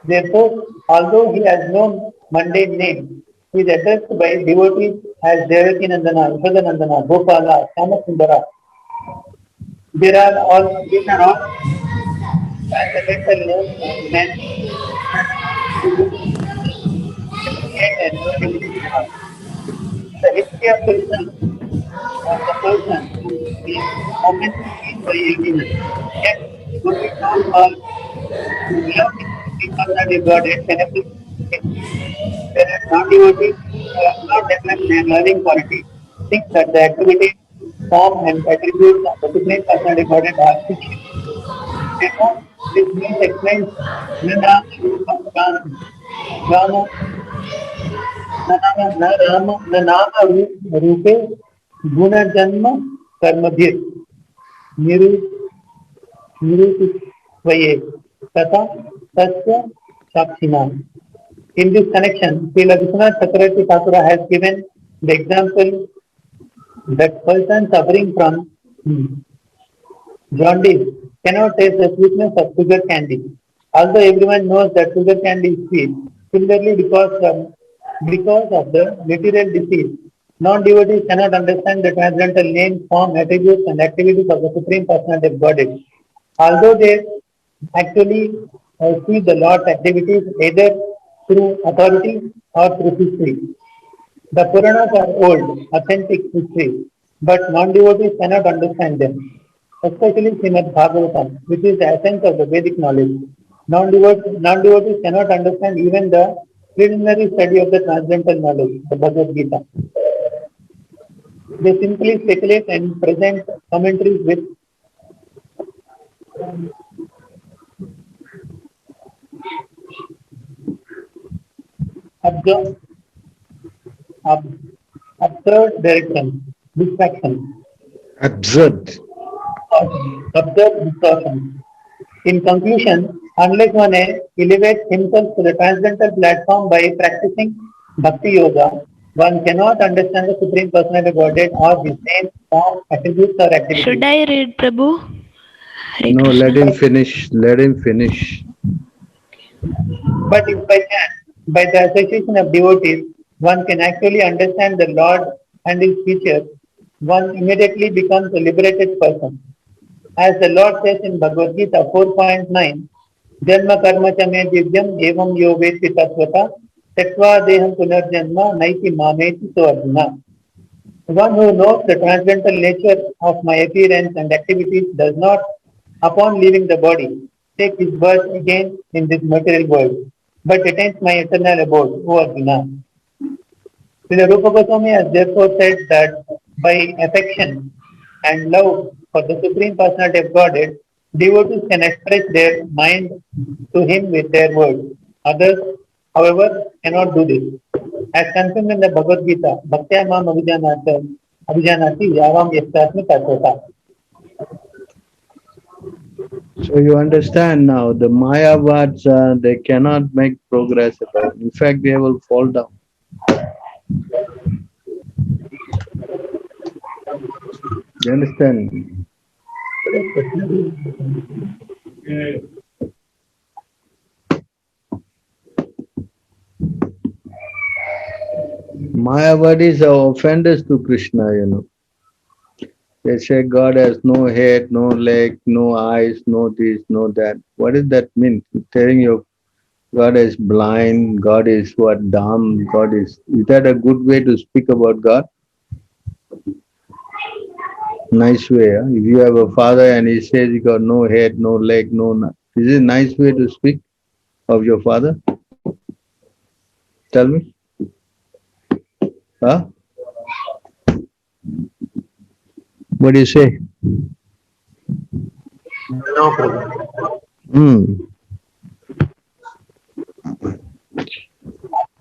[SPEAKER 11] Therefore, although he has no mundane name, he is addressed by devotees as Devaki Nandana, Yashoda Nandana, Gopala, Shyamasundara. These are all transcendental names meant to appreciate and know devotees' heart. The history of Krishna or the person is often seen by everyone. Yet, only those who are who love the personality of Godhead can appreciate it. Whereas non-devotees who have not developed their loving quality think that the activity, form, and attributes of the Supreme Personality of Godhead are fictitious. Therefore, this means explains Nana Rupa Rama Nama Rupe Guna Janma Karmabhir Nirupitvaye Tata Tasya Shakshina. In this connection, Srila Vishwanath Chakravarti Thakura has given the example that person suffering from jaundice cannot taste the sweetness of sugar candy. Although everyone knows that sugar candy is sweet, similarly because of the material disease, non-devotees cannot understand the transcendental name, form, attributes and activities of the Supreme Personality of Godhead. Although they actually see the Lord's activities either through authority or through history. The Puranas are old, authentic history, but non-devotees cannot understand them, especially Srimad Bhagavatam, which is the essence of the Vedic knowledge. Non-devotees cannot understand even the preliminary study of the transcendental knowledge, the Bhagavad Gita. They simply speculate and present commentaries with absurd direction, distraction.
[SPEAKER 1] Absurd.
[SPEAKER 11] Absurd distortion. In conclusion, Unless one elevates himself to the transcendental platform by practicing Bhakti Yoga, one cannot understand the Supreme Personality of Godhead or His name, form, attributes or activities.
[SPEAKER 8] Should I read, Prabhu? Hare
[SPEAKER 1] No,
[SPEAKER 8] Krishna.
[SPEAKER 1] let him finish. Let him finish.
[SPEAKER 11] But if by chance, by the association of devotees, one can actually understand the Lord and His features, one immediately becomes a liberated person. As the Lord says in Bhagavad Gita 4.9, Janma karma cha me divyam evam yo veti tattvata tektva deham punarjanma naiti mameti so Arjuna. One who knows the transcendental nature of my appearance and activities does not, upon leaving the body, take his birth again in this material world, but attains my eternal abode, O Arjuna. Srila Rupa Goswami has therefore said that by affection and love for the Supreme Personality of Godhead, devotees can express their mind to Him with their words. Others, however, cannot do this. As confirmed in the Bhagavad Gita, Bhaktya Mam Abhijanati Yavam Yastasmi Tatvata.
[SPEAKER 1] So you understand now, the Mayavads, they cannot make progress at all. In fact, they will fall down. You understand? Mayavadis are offenders to Krishna, you know. They say God has no head, no leg, no eyes, no this, no that. What does that mean? Telling you God is blind, God is what, dumb, is that a good way to speak about God? Nice way, huh? If you have a father and he says you got no head, no leg, is it a nice way to speak of your father? Tell me. Huh? What do you say?
[SPEAKER 9] No problem.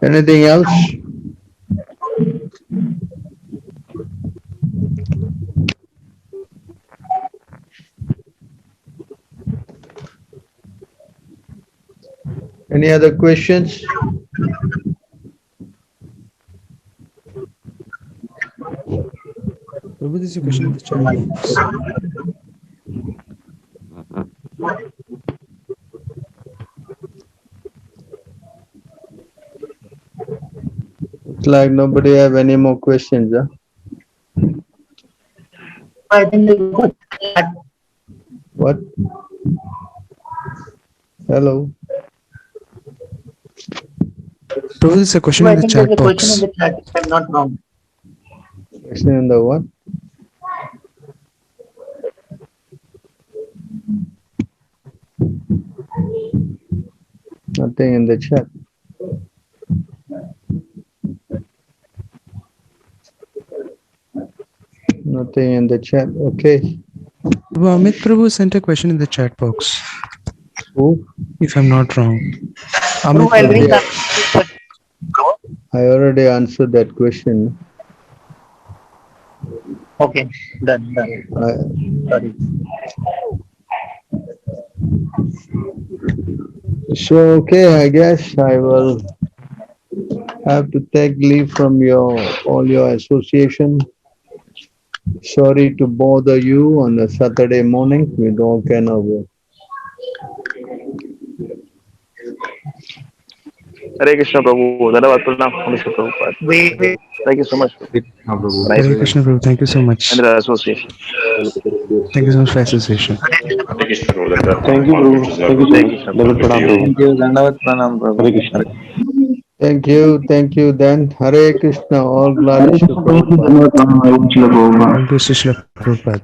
[SPEAKER 1] Anything else? Any other questions?
[SPEAKER 12] Prabhu, this is a question in the chat box.
[SPEAKER 1] It's like nobody have any more questions, huh?
[SPEAKER 11] I think
[SPEAKER 1] What? Hello?
[SPEAKER 12] Prabhu, this is a question
[SPEAKER 11] I
[SPEAKER 12] in the
[SPEAKER 11] think
[SPEAKER 12] chat
[SPEAKER 11] there's a question in
[SPEAKER 12] box.
[SPEAKER 11] the chat, if I'm not wrong.
[SPEAKER 1] Question in the what? Nothing in the chat. Nothing in the chat. Okay.
[SPEAKER 12] Prabhu, Amit Prabhu sent a question in the chat box.
[SPEAKER 1] Who?
[SPEAKER 12] If I'm not wrong. Amit
[SPEAKER 11] I'll read
[SPEAKER 12] Prabhu.
[SPEAKER 11] that.
[SPEAKER 1] I already answered that question.
[SPEAKER 11] Okay, done. Sorry.
[SPEAKER 1] So, okay, I guess I will have to take leave from all your association. Sorry to bother you on a Saturday morning with all kind of work.
[SPEAKER 4] Hare Krishna Prabhu, Dhanavad Pranam, Mr. Prabhupada. Thank you so much.
[SPEAKER 12] Hare Krishna Prabhu, thank you so much.
[SPEAKER 4] And the association.
[SPEAKER 12] Thank you so much for association.
[SPEAKER 10] Hare Krishna, Prabhu.
[SPEAKER 5] Thank you,
[SPEAKER 10] All
[SPEAKER 5] Prabhu.
[SPEAKER 10] Krishna,
[SPEAKER 5] Thank you,
[SPEAKER 10] Prabhu.
[SPEAKER 5] Dhanavad Pranam, Prabhu.
[SPEAKER 9] Thank you. Dhanavad Pranam, Prabhu.
[SPEAKER 5] Hare Krishna.
[SPEAKER 1] Thank you then. Hare Krishna, all glories to Prabhupada.
[SPEAKER 12] Thank you, Srila Prabhupada.